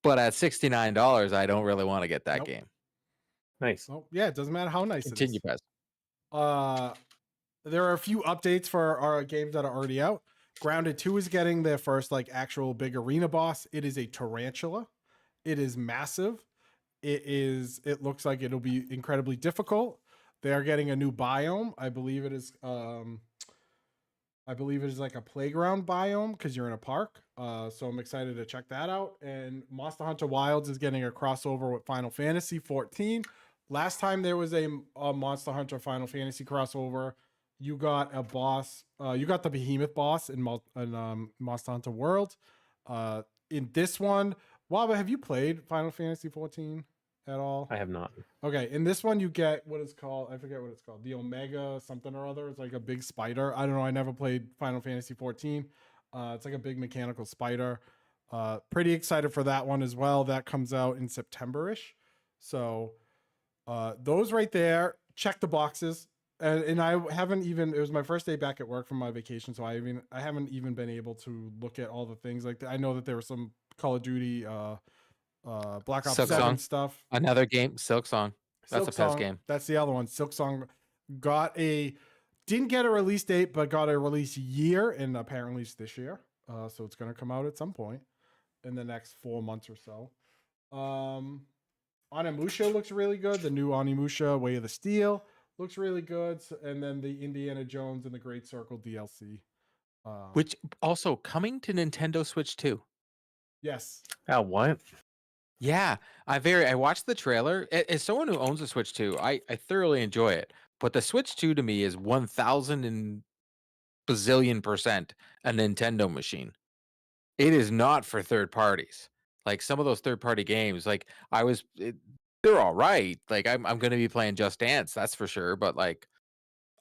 But at $69, I don't really want to get that game. Nice. Oh, yeah, it doesn't matter how nice Continue, it is. Pez. There are a few updates for our games that are already out. Grounded 2 is getting their first like actual big arena boss. It is a tarantula. It is massive. It looks like it'll be incredibly difficult. They are getting a new biome. I believe it is I believe it is like a playground biome because you're in a park. So I'm excited to check that out. And Monster Hunter Wilds is getting a crossover with Final Fantasy 14. Last time there was a Monster Hunter Final Fantasy crossover, you got a boss. You got the Behemoth boss in Monster Hunter World. In this one, Waba, have you played Final Fantasy 14 at all? I have not. Okay, in this one you get what it's called. I forget what it's called. The Omega something or other. It's like a big spider. I don't know. I never played Final Fantasy 14. It's like a big mechanical spider. Pretty excited for that one as well. That comes out in September-ish. So those right there, check the boxes. And I haven't even. It was my first day back at work from my vacation, so I haven't even been able to look at all the things like that. I know that there was some Call of Duty, Black Ops 7 stuff. Another game, Silksong. That's a PES game. That's the other one. Silksong didn't get a release date, but got a release year, and apparently it's this year. So it's gonna come out at some point in the next 4 months or so. Onimusha looks really good. The new Onimusha Way of the Steel looks really good. And then the Indiana Jones and the Great Circle DLC. Which also coming to Nintendo Switch 2. Yes. Oh, what? Yeah, I watched the trailer. As someone who owns a Switch 2, I thoroughly enjoy it. But the Switch 2 to me is 1,000 and bazillion% a Nintendo machine. It is not for third parties. Like some of those third party games, like they're all right. Like I'm going to be playing Just Dance, that's for sure. But like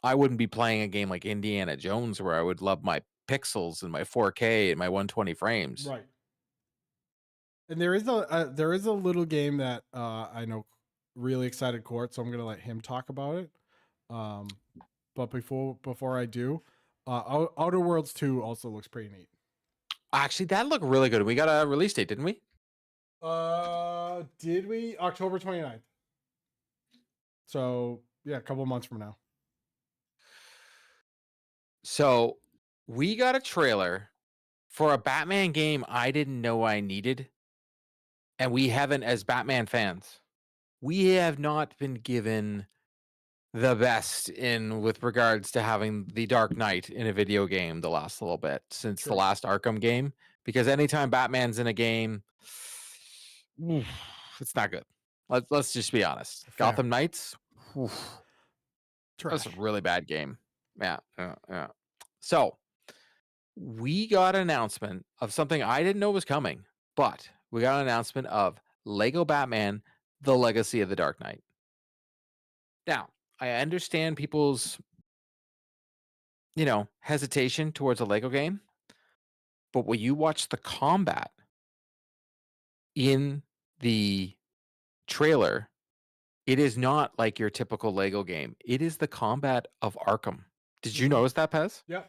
I wouldn't be playing a game like Indiana Jones where I would love my pixels and my 4K and my 120 frames. Right. And there is a little game that I know really excited Court, so I'm gonna let him talk about it. But before I do, Outer Worlds 2 also looks pretty neat. Actually, that looked really good. We got a release date, didn't we? Did we? October 29th. So yeah, a couple months from now. So we got a trailer for a Batman game I didn't know I needed. And we haven't, as Batman fans, we have not been given the best in with regards to having the Dark Knight in a video game the last little bit since the last Arkham game. Because anytime Batman's in a game, it's not good. Let's just be honest. Fair. Gotham Knights, that's a really bad game. Yeah. So we got an announcement of something I didn't know was coming, but we got an announcement of Lego Batman, The Legacy of the Dark Knight. Now, I understand people's, hesitation towards a Lego game, but when you watch the combat in the trailer, it is not like your typical Lego game. It is the combat of Arkham. Did you notice that, Pez? Yeah.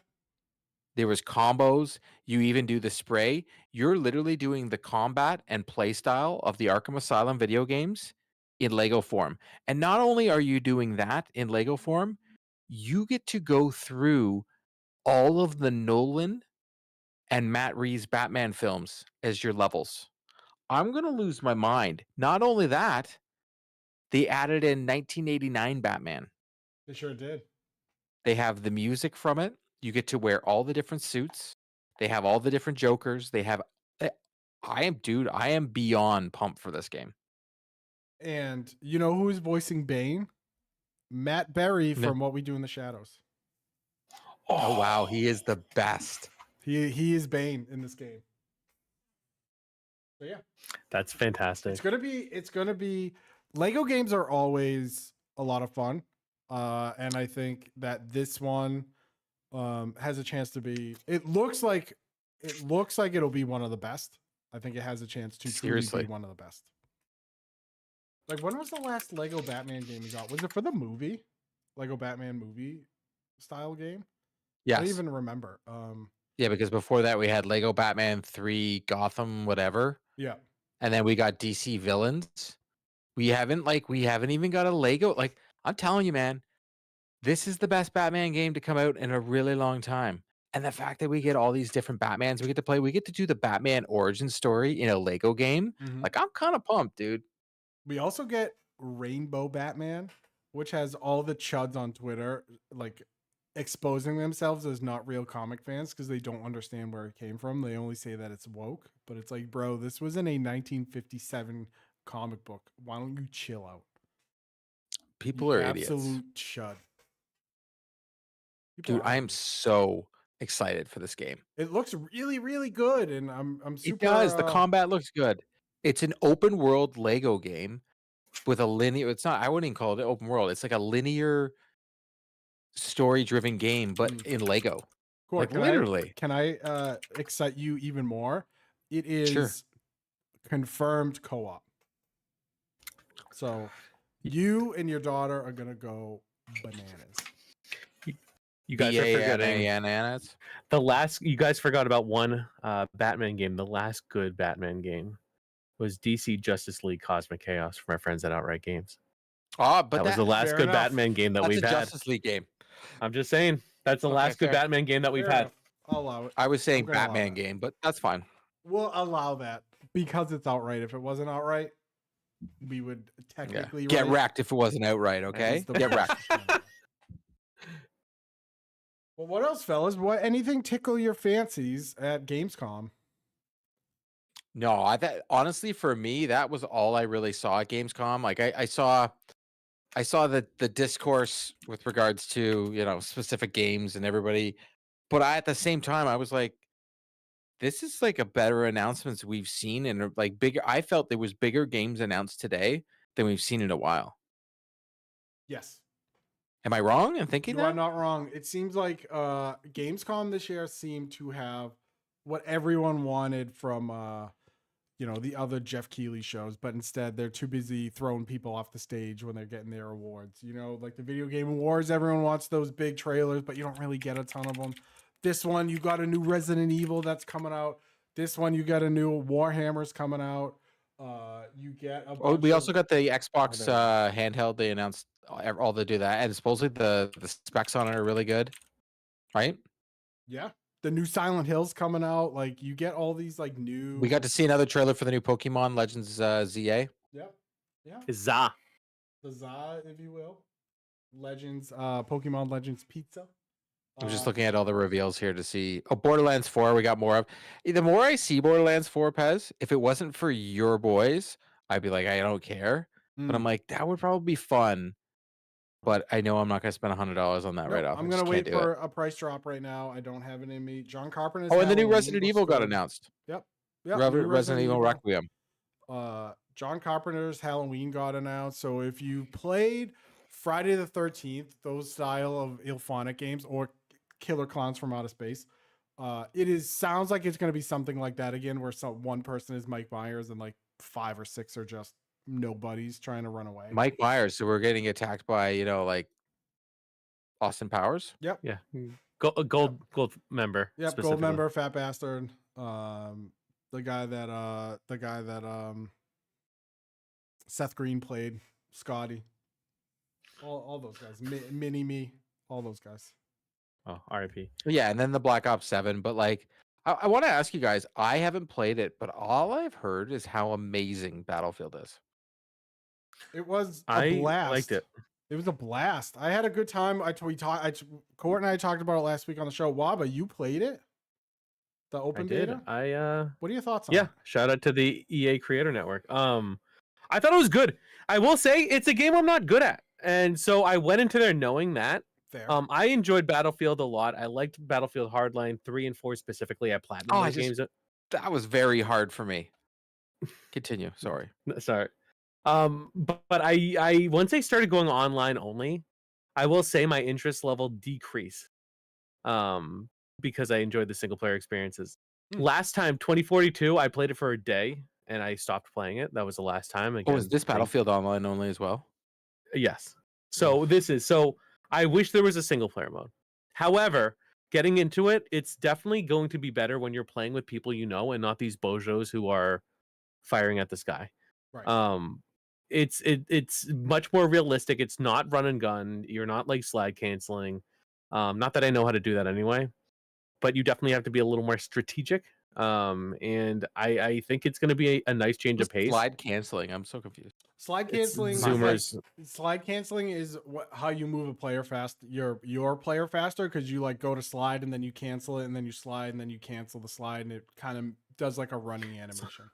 There was combos. You even do the spray. You're literally doing the combat and play style of the Arkham Asylum video games in Lego form. And not only are you doing that in Lego form, you get to go through all of the Nolan and Matt Reeves Batman films as your levels. I'm going to lose my mind. Not only that, they added in 1989 Batman. They sure did. They have the music from it. You get to wear all the different suits. They have all the different Jokers. I am beyond pumped for this game. And you know who's voicing Bane? Matt Berry from What We Do in the Shadows. Oh wow, he is the best. He is Bane in this game. So yeah. That's fantastic. It's gonna be Lego games are always a lot of fun. And I think that this one has a chance to be. It looks like it'll be one of the best. I think it has a chance to truly be one of the best. Like, when was the last Lego Batman game you got? Was it for the movie? Lego Batman movie style game? Yes. I don't even remember. Yeah, because before that we had Lego Batman 3 Gotham whatever. Yeah. And then we got DC Villains. We haven't even got a Lego. Like, I'm telling you, man, this is the best Batman game to come out in a really long time. And the fact that we get all these different Batmans we get to play, we get to do the Batman origin story in a Lego game. Mm-hmm. Like, I'm kind of pumped, dude. We also get Rainbow Batman, which has all the chuds on Twitter, like, exposing themselves as not real comic fans because they don't understand where it came from. They only say that it's woke, but it's like, bro, this was in a 1957 comic book. Why don't you chill out? People You are idiots. absolute chud. People Dude, are I am idiots. so excited for this game. It looks really, really good, and I'm super. It does. The combat looks good. It's an open world Lego game with a linear. It's not. I wouldn't even call it open world. It's like a linear, story-driven game, but in Lego. Court, Like literally. Can I excite you even more? It is Sure. confirmed co-op. So you and your daughter are gonna go bananas. You guys are forgetting Bananas. the last. You guys forgot about one Batman game. The last good Batman game was DC Justice League Cosmic Chaos from our friends at Outright Games. Oh, but That was the last fair good enough. Batman game that that's we've a had. Justice League game. I'm just saying that's the Okay, last good fair. Batman game that we've Fair had. enough. I'll allow it. I was saying gonna allow Batman that. game, but that's fine. We'll allow that because it's outright. If it wasn't outright, we would technically Get rate- wrecked if it wasn't outright, okay? That is the Get worst. wrecked. Well, what else, fellas? What anything tickle your fancies at Gamescom? No, honestly for me, that was all I really saw at Gamescom. Like I saw the discourse with regards to, specific games and everybody, but at the same time I was like, this is like a better announcements we've seen, and like bigger. I felt there was bigger games announced today than we've seen in a while. Yes. Am I wrong in thinking You are that? not wrong. It seems like Gamescom this year seemed to have what everyone wanted from the other Jeff Keighley shows, but instead they're too busy throwing people off the stage when they're getting their awards. Like the video game awards, everyone wants those big trailers, but you don't really get a ton of them. This one, you got a new Resident Evil that's coming out. This one, you got a new Warhammer's coming out. You get a bunch We also of- got the Xbox there handheld. They announced all they do that, and supposedly the specs on it are really good, right? yeah. The new Silent Hill's coming out. Like you get all these like new. We got to see another trailer for the new Pokemon Legends ZA. Yep. Yeah. Za. The ZA, if you will. Legends, Pokemon Legends Pizza. I'm just looking at all the reveals here to see. Oh, Borderlands 4, we got more of. The more I see Borderlands 4, Pez, if it wasn't for your boys, I'd be like, I don't care. But I'm like, that would probably be fun. But I know I'm not going to spend $100 on that right off. I'm going to wait for a price drop right now. I don't have it in me. John Carpenter's and the new Halloween Resident looks Evil got good. announced. Yep. Resident Evil Requiem. John Carpenter's Halloween got announced. So if you played Friday the 13th, those style of Ilphonic games, or Killer Clowns from Outer Space, sounds like it's going to be something like that again, where one person is Mike Myers and like 5 or 6 are just nobodies trying to run away. Mike Myers. So we're getting attacked by, like Austin Powers. Yep. Yeah. Gold member. Yep. Gold member, fat bastard. The guy that Seth Green played, Scotty. All those guys. Mini Me. All those guys. Oh, RIP. Yeah, and then the Black Ops 7. But like, I want to ask you guys, I haven't played it, but all I've heard is how amazing Battlefield is. It was a blast. I liked it. It was a blast. I had a good time. Court and I talked about it last week on the show. Waba, you played it? The open beta? What are your thoughts on it? Yeah, shout out to the EA Creator Network. I thought it was good. I will say it's a game I'm not good at. And so I went into there knowing that. Fair. I enjoyed Battlefield a lot. I liked Battlefield Hardline 3 and 4 specifically. I platinumed those games. That was very hard for me. Continue. Sorry. Sorry. But I once I started going online only, I will say my interest level decreased. Because I enjoyed the single player experiences. Last time, 2042, I played it for a day and I stopped playing it. That was the last time. Again, is this Battlefield Online only as well? Yes. So I wish there was a single player mode. However, getting into it, it's definitely going to be better when you're playing with people you know and not these bojos who are firing at the sky. Right. It's much more realistic. It's not run and gun. You're not like slide canceling. Not that I know how to do that anyway, but you definitely have to be a little more strategic And I think it's going to be a nice change of pace. Slide canceling. I'm so confused. Slide It's canceling. Zoomers. Slide canceling is how you move a player fast. Your player faster because you like go to slide and then you cancel it and then you slide and then you cancel the slide and it kind of does like a running animation.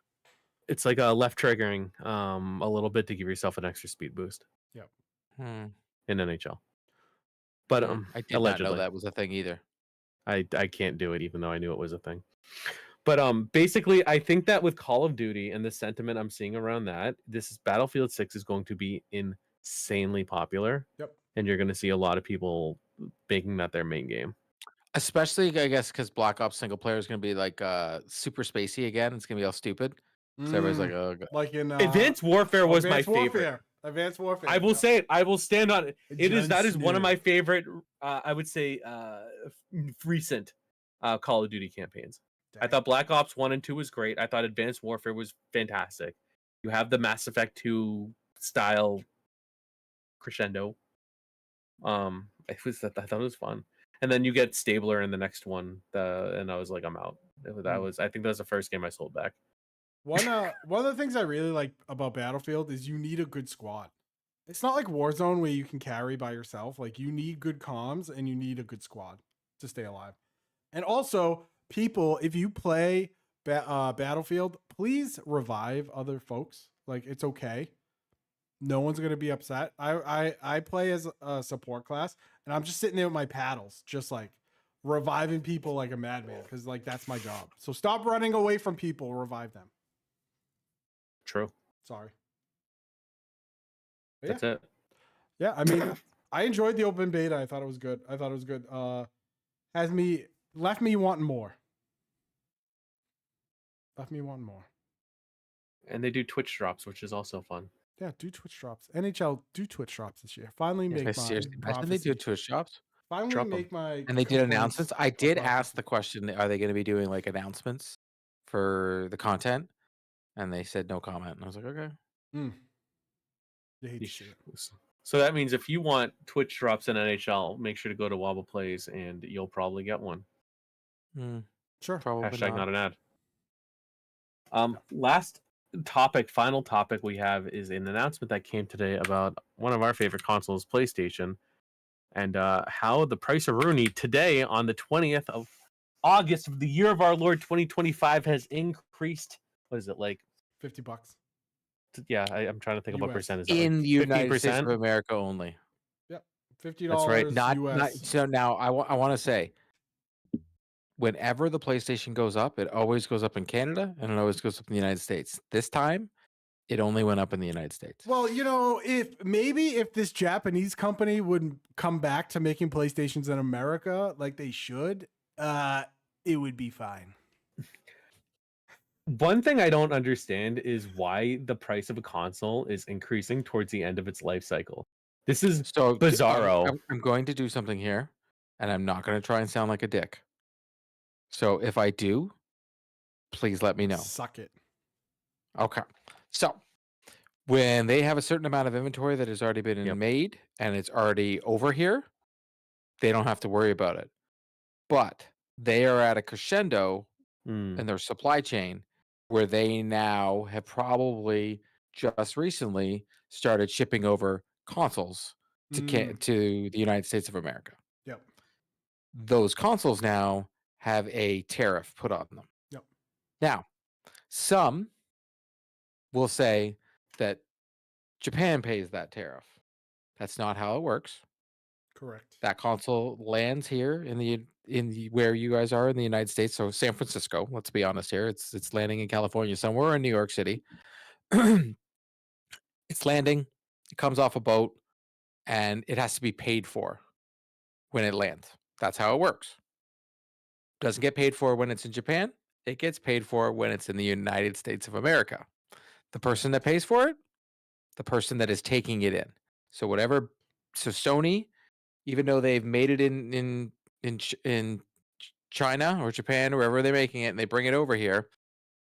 It's like a left triggering a little bit to give yourself an extra speed boost. Yep. In NHL. But I did allegedly. not know that was a thing either. I can't do it even though I knew it was a thing. But basically I think that with Call of Duty and the sentiment I'm seeing around that, this is Battlefield 6 is going to be insanely popular. Yep. And you're going to see a lot of people making that their main game. Especially, I guess, because Black Ops single player is going to be like super spacey again. It's going to be all stupid. So everybody's like, oh, God. Like in Advanced Warfare was my favorite. Advanced Warfare. I will say it. I will stand on it. That is one of my favorite. I would say recent Call of Duty campaigns. Dang. I thought Black Ops 1 and 2 was great. I thought Advanced Warfare was fantastic. You have the Mass Effect 2 style crescendo. I thought it was fun. And then you get Stabler in the next one. And I was like, I'm out. I think that was the first game I sold back. One of the things I really like about Battlefield is you need a good squad. It's not like Warzone where you can carry by yourself. Like you need good comms and you need a good squad to stay alive. And also, people, if you play Battlefield, please revive other folks. Like it's okay. No one's gonna be upset. I play as a support class, and I'm just sitting there with my paddles, just like reviving people like a madman, because like that's my job. So stop running away from people. Revive them. True. Sorry. That's it. Yeah, I mean, I enjoyed the open beta. I thought it was good. Left me wanting more. And they do Twitch drops, which is also fun. Yeah, do Twitch drops. NHL do Twitch drops this year. Finally make my Imagine they do Twitch drops. Finally make my and they did announcements. I did ask the question: are they going to be doing like announcements for the content? And they said no comment. And I was like, okay. You hate to see it. So that means if you want Twitch drops in NHL, make sure to go to Wobble Plays, and you'll probably get one. Sure. Probably not an ad. Last topic, final topic we have is an announcement that came today about one of our favorite consoles, PlayStation, and how the price of Rooney today on the 20th of August of the year of our Lord 2025 has increased. What is it, like $50? Yeah, I'm trying to think of what percent is that. In like the United States of America only. Yep, $50. That's right. Not US. so now I want to say, whenever the PlayStation goes up, it always goes up in Canada and it always goes up in the United States. This time, it only went up in the United States. Well, you know, if this Japanese company would come back to making PlayStations in America like they should, it would be fine. One thing I don't understand is why the price of a console is increasing towards the end of its life cycle. This is so bizarro. I'm going to do something here, and I'm not going to try and sound like a dick. So if I do, please let me know. Suck it. Okay. So when they have a certain amount of inventory that has already been made and it's already over here, they don't have to worry about it. But they are at a crescendo in their supply chain where they now have probably just recently started shipping over consoles to the United States of America. Yep. Those consoles now have a tariff put on them. Yep. Now, some will say that Japan pays that tariff. That's not how it works. Correct. That console lands here in the where you guys are in the United States. So San Francisco, let's be honest here. It's landing in California somewhere, or in New York City. It's landing, it comes off a boat, and it has to be paid for when it lands. That's how it works. Doesn't get paid for when it's in Japan. It gets paid for when it's in the United States of America. The person that pays for it, the person that is taking it in. So Sony, even though they've made it in China or Japan or wherever they're making it, and they bring it over here,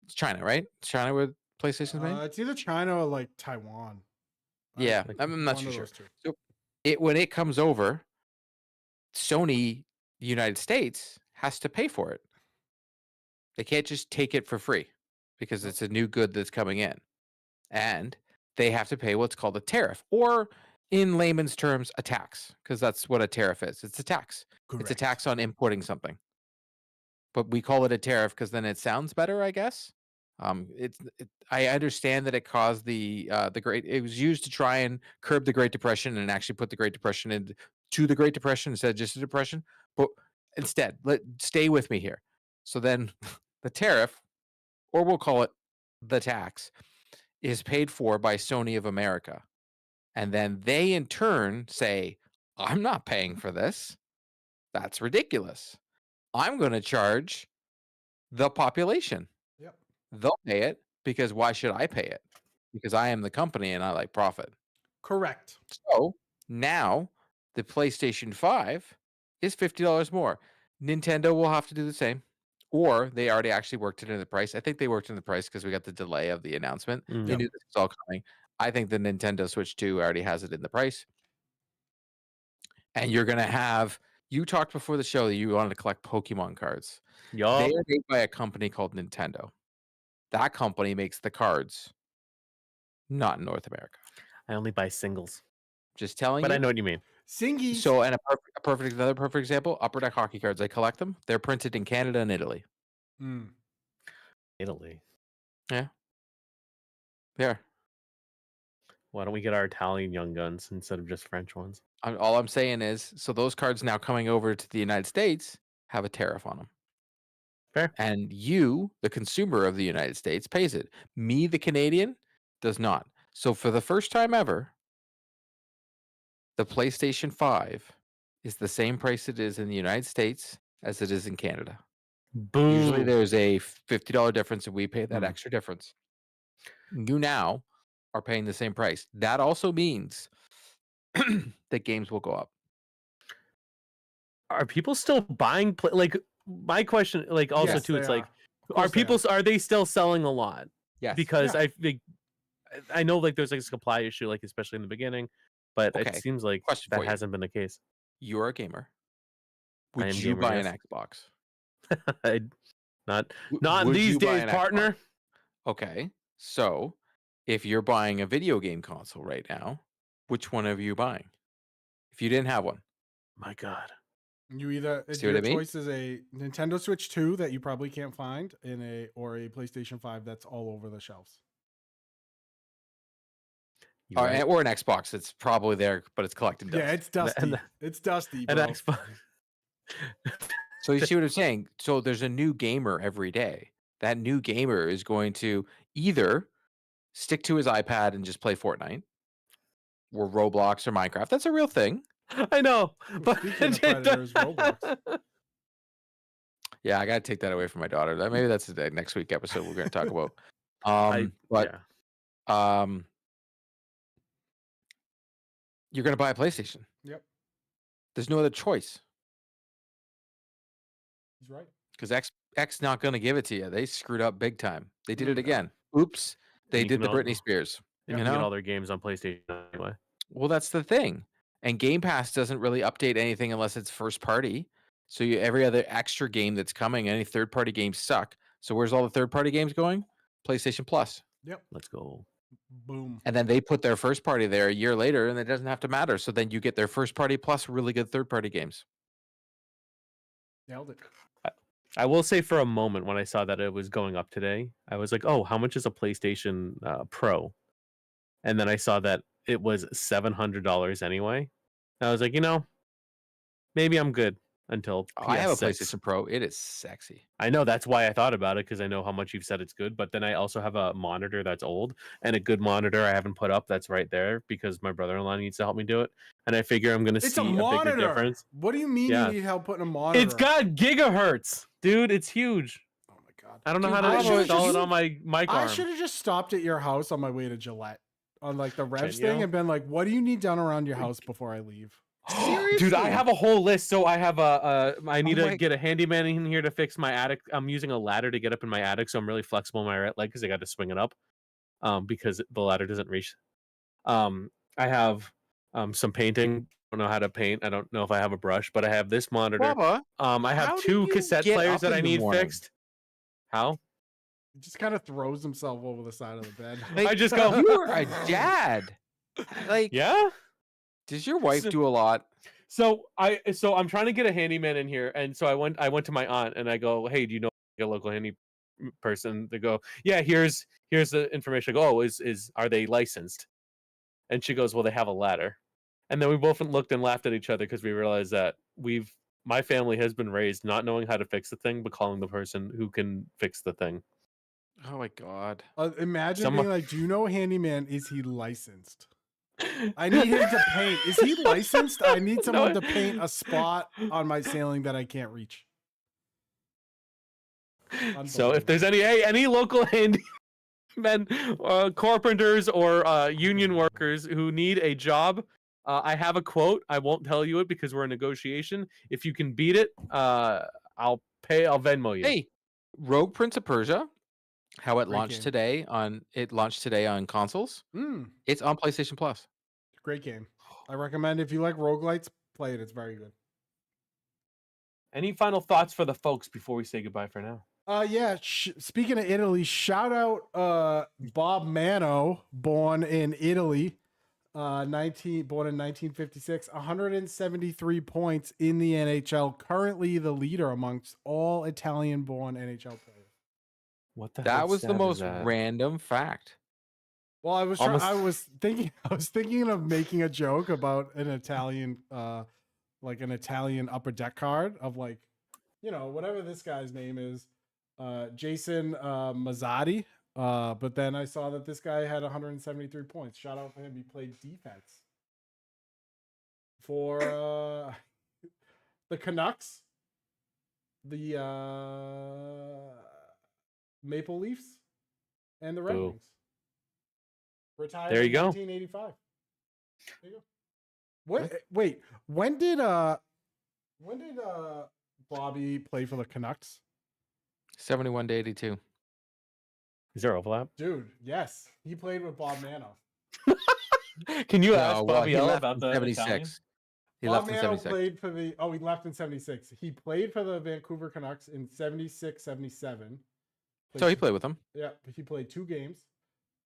it's China, right? It's China where PlayStation's made? It's either China or like Taiwan. Yeah, I'm not too sure. So when it comes over, Sony, the United States, has to pay for it. They can't just take it for free because it's a new good that's coming in. And they have to pay what's called a tariff, or in layman's terms, a tax, because that's what a tariff is. It's a tax. It's a Correct. tax on importing something. But we call it a tariff because then it sounds better, I guess. I understand that it caused the great. It was used to try and curb the Great Depression and actually put the Great Depression into the Great Depression instead of just a depression. But instead, stay with me here. So then, the tariff, or we'll call it the tax, is paid for by Sony of America, and then they in turn say, "I'm not paying for this. That's ridiculous. I'm going to charge the population." Yep. They'll pay it because why should I pay it? Because I am the company and I like profit. Correct. So now the PlayStation 5 is $50 more. Nintendo will have to do the same, or they already actually worked it into the price. I think they worked in the price because we got the delay of the announcement. They Mm. knew this was all coming. I think the Nintendo Switch 2 already has it in the price. And you're going to have, you talked before the show that you wanted to collect Pokemon cards. Yup. They are made by a company called Nintendo. That company makes the cards, not in North America. I only buy singles, Just telling but you. I know what you mean. Singies. So, and another perfect example, Upper Deck hockey cards. I collect them. They're printed in Canada and Italy. Mm. Italy. Yeah. There. Why don't we get our Italian Young Guns instead of just French ones? All I'm saying is, so those cards now coming over to the United States have a tariff on them. Fair. And you, the consumer of the United States, pays it. Me, the Canadian, does not. So for the first time ever, the PlayStation 5 is the same price it is in the United States as it is in Canada. Boom. Usually there's a $50 difference and we pay that Mm. extra difference. You now are paying the same price. That also means that games will go up. Are people still buying? Like my question, like also Yes, too, they it's are. like, Of course are they people are they still selling a lot? Yes. Because Yeah. I know like there's like a supply issue, like especially in the beginning, but Okay, it seems like question that for you. hasn't been the case. You're a gamer. I Would am you gamer, buy yes. an Xbox? Not Would these you buy days, an partner. Xbox? Okay. So if you're buying a video game console right now, which one are you buying? If you didn't have one. My God. You either See your what I mean? choice is a Nintendo Switch 2 that you probably can't find or a PlayStation 5 that's all over the shelves. You're right. Or an Xbox. It's probably there, but it's collecting dust. Yeah, it's dusty. It's dusty, bro. An Xbox. So you see what I'm saying? So there's a new gamer every day. That new gamer is going to either stick to his iPad and just play Fortnite or Roblox or Minecraft. That's a real thing. I know, but Speaking of Predators, Roblox. Yeah, I got to take that away from my daughter. Maybe that's the next week episode we're going to talk about. You're going to buy a PlayStation. Yep. There's no other choice. He's right. Because X not going to give it to you. They screwed up big time. They did it again. Oops. They did the Britney Spears. You can get all their games on PlayStation anyway. Well, that's the thing. And Game Pass doesn't really update anything unless it's first party. So every other extra game that's coming, any third-party games suck. So where's all the third-party games going? PlayStation Plus. Yep. Let's go. Boom. And then they put their first party there a year later, and it doesn't have to matter. So then you get their first party plus really good third-party games. Nailed it. I will say for a moment when I saw that it was going up today, I was like, oh, how much is a PlayStation Pro? And then I saw that it was $700 anyway. I was like, maybe I'm good until PS6. I have a PlayStation Pro. It is sexy. I know, that's why I thought about it, because I know how much you've said it's good. But then I also have a monitor that's old, and a good monitor I haven't put up that's right there because my brother-in-law needs to help me do it. And I figure I'm going to see a bigger difference. What do you mean you need help putting a monitor? It's got gigahertz, dude. It's huge. Oh my God. I don't know how to install it on my mic arm. I should have just stopped at your house on my way to Gillette on like the revs Can you? thing and been like, what do you need done around your house before I leave? Dude, I have a whole list. So I have I need to get a handyman in here to fix my attic. I'm using a ladder to get up in my attic, so I'm really flexible in my right leg because I got to swing it up because the ladder doesn't reach. I have some painting. I don't know how to paint. I don't know if I have a brush, but I have this monitor. Bubba, I have two cassette players that I need fixed. How? He just kind of throws himself over the side of the bed. I just go, You are a dad. Like, yeah. does your wife So- do a lot? So I'm trying to get a handyman in here, and so I went to my aunt and I go, hey, do you know a local handy person? They go, yeah, here's the information. I go, oh, are they licensed? And she goes, well, they have a ladder. And then we both looked and laughed at each other because we realized that my family has been raised not knowing how to fix the thing, but calling the person who can fix the thing. Oh my god. Imagine being like, do you know a handyman? Is he licensed? I need him to paint. Is he licensed? I need someone to paint a spot on my ceiling that I can't reach. So if there's any local handymen, carpenters, or union workers who need a job, I have a quote. I won't tell you it because we're in negotiation. If you can beat it, I'll Venmo you. Hey, Rogue Prince of Persia. How it Great launched game. today on consoles. It's on PlayStation Plus. Great game. I recommend if you like roguelites, play it. It's very good. Any final thoughts for the folks before we say goodbye for now? Yeah. Speaking of Italy, shout out Bob Mano, born in Italy, born in 1956, 173 points in the NHL. Currently the leader amongst all Italian-born NHL players. What the? That was the most random fact. Well, I was thinking of making a joke about an Italian, like an Italian upper deck card of like, whatever this guy's name is, Jason Mazzotti. But then I saw that this guy had 173 points. Shout out to him. He played defense for the Canucks, the Maple Leafs, and the Red Ooh. Wings. Retired There you in go. 1985. There you go. What? Wait. When did Bobby play for the Canucks? 71 to 82. Is there overlap? Dude, yes, he played with Bob Mano. Can you No, ask well, Bobby he L left about in the 76. Italian? He Bob left in Mano 76. played for the. Oh, he left in 76. He played for the Vancouver Canucks in 76, 77. So he played with them. Yeah, he played 2 games.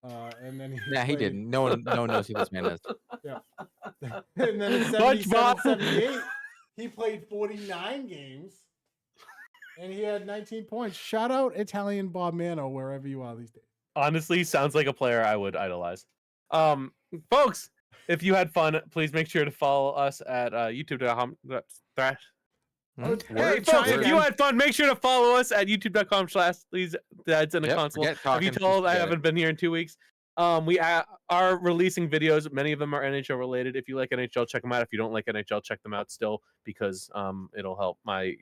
And then He didn't. No one knows who this man is. Yeah. And then in 77, 78, he played 49 games. And he had 19 points. Shout out Italian Bob Mano wherever you are these days. Honestly, sounds like a player I would idolize. Folks, if you had fun, please make sure to follow us at youtube.com. Hey, folks, if you had fun, make sure to follow us at youtube.com/dads and a console. Have you told I haven't been here in 2 weeks? We are releasing videos. Many of them are NHL related. If you like NHL, check them out. If you don't like NHL, check them out still because it'll help my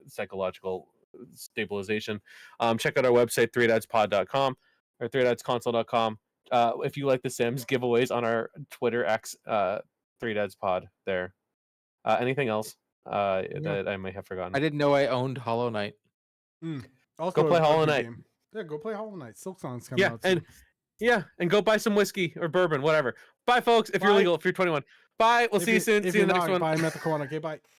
psychological stabilization. Check out our website 3dadspod.com or 3dadspod.com. If you like the Sims, giveaways on our Twitter X 3dadspod there. Anything else that I may have forgotten? I didn't know I owned Hollow Knight. Also, go play Hollow Knight. Yeah, go play Hollow Knight. Silk Song's coming out soon. And go buy some whiskey or bourbon, whatever. Bye, folks. If you're legal, if you're 21. Bye. We'll see you soon. See you in the next one. Bye, I'm at the corner. Okay, bye.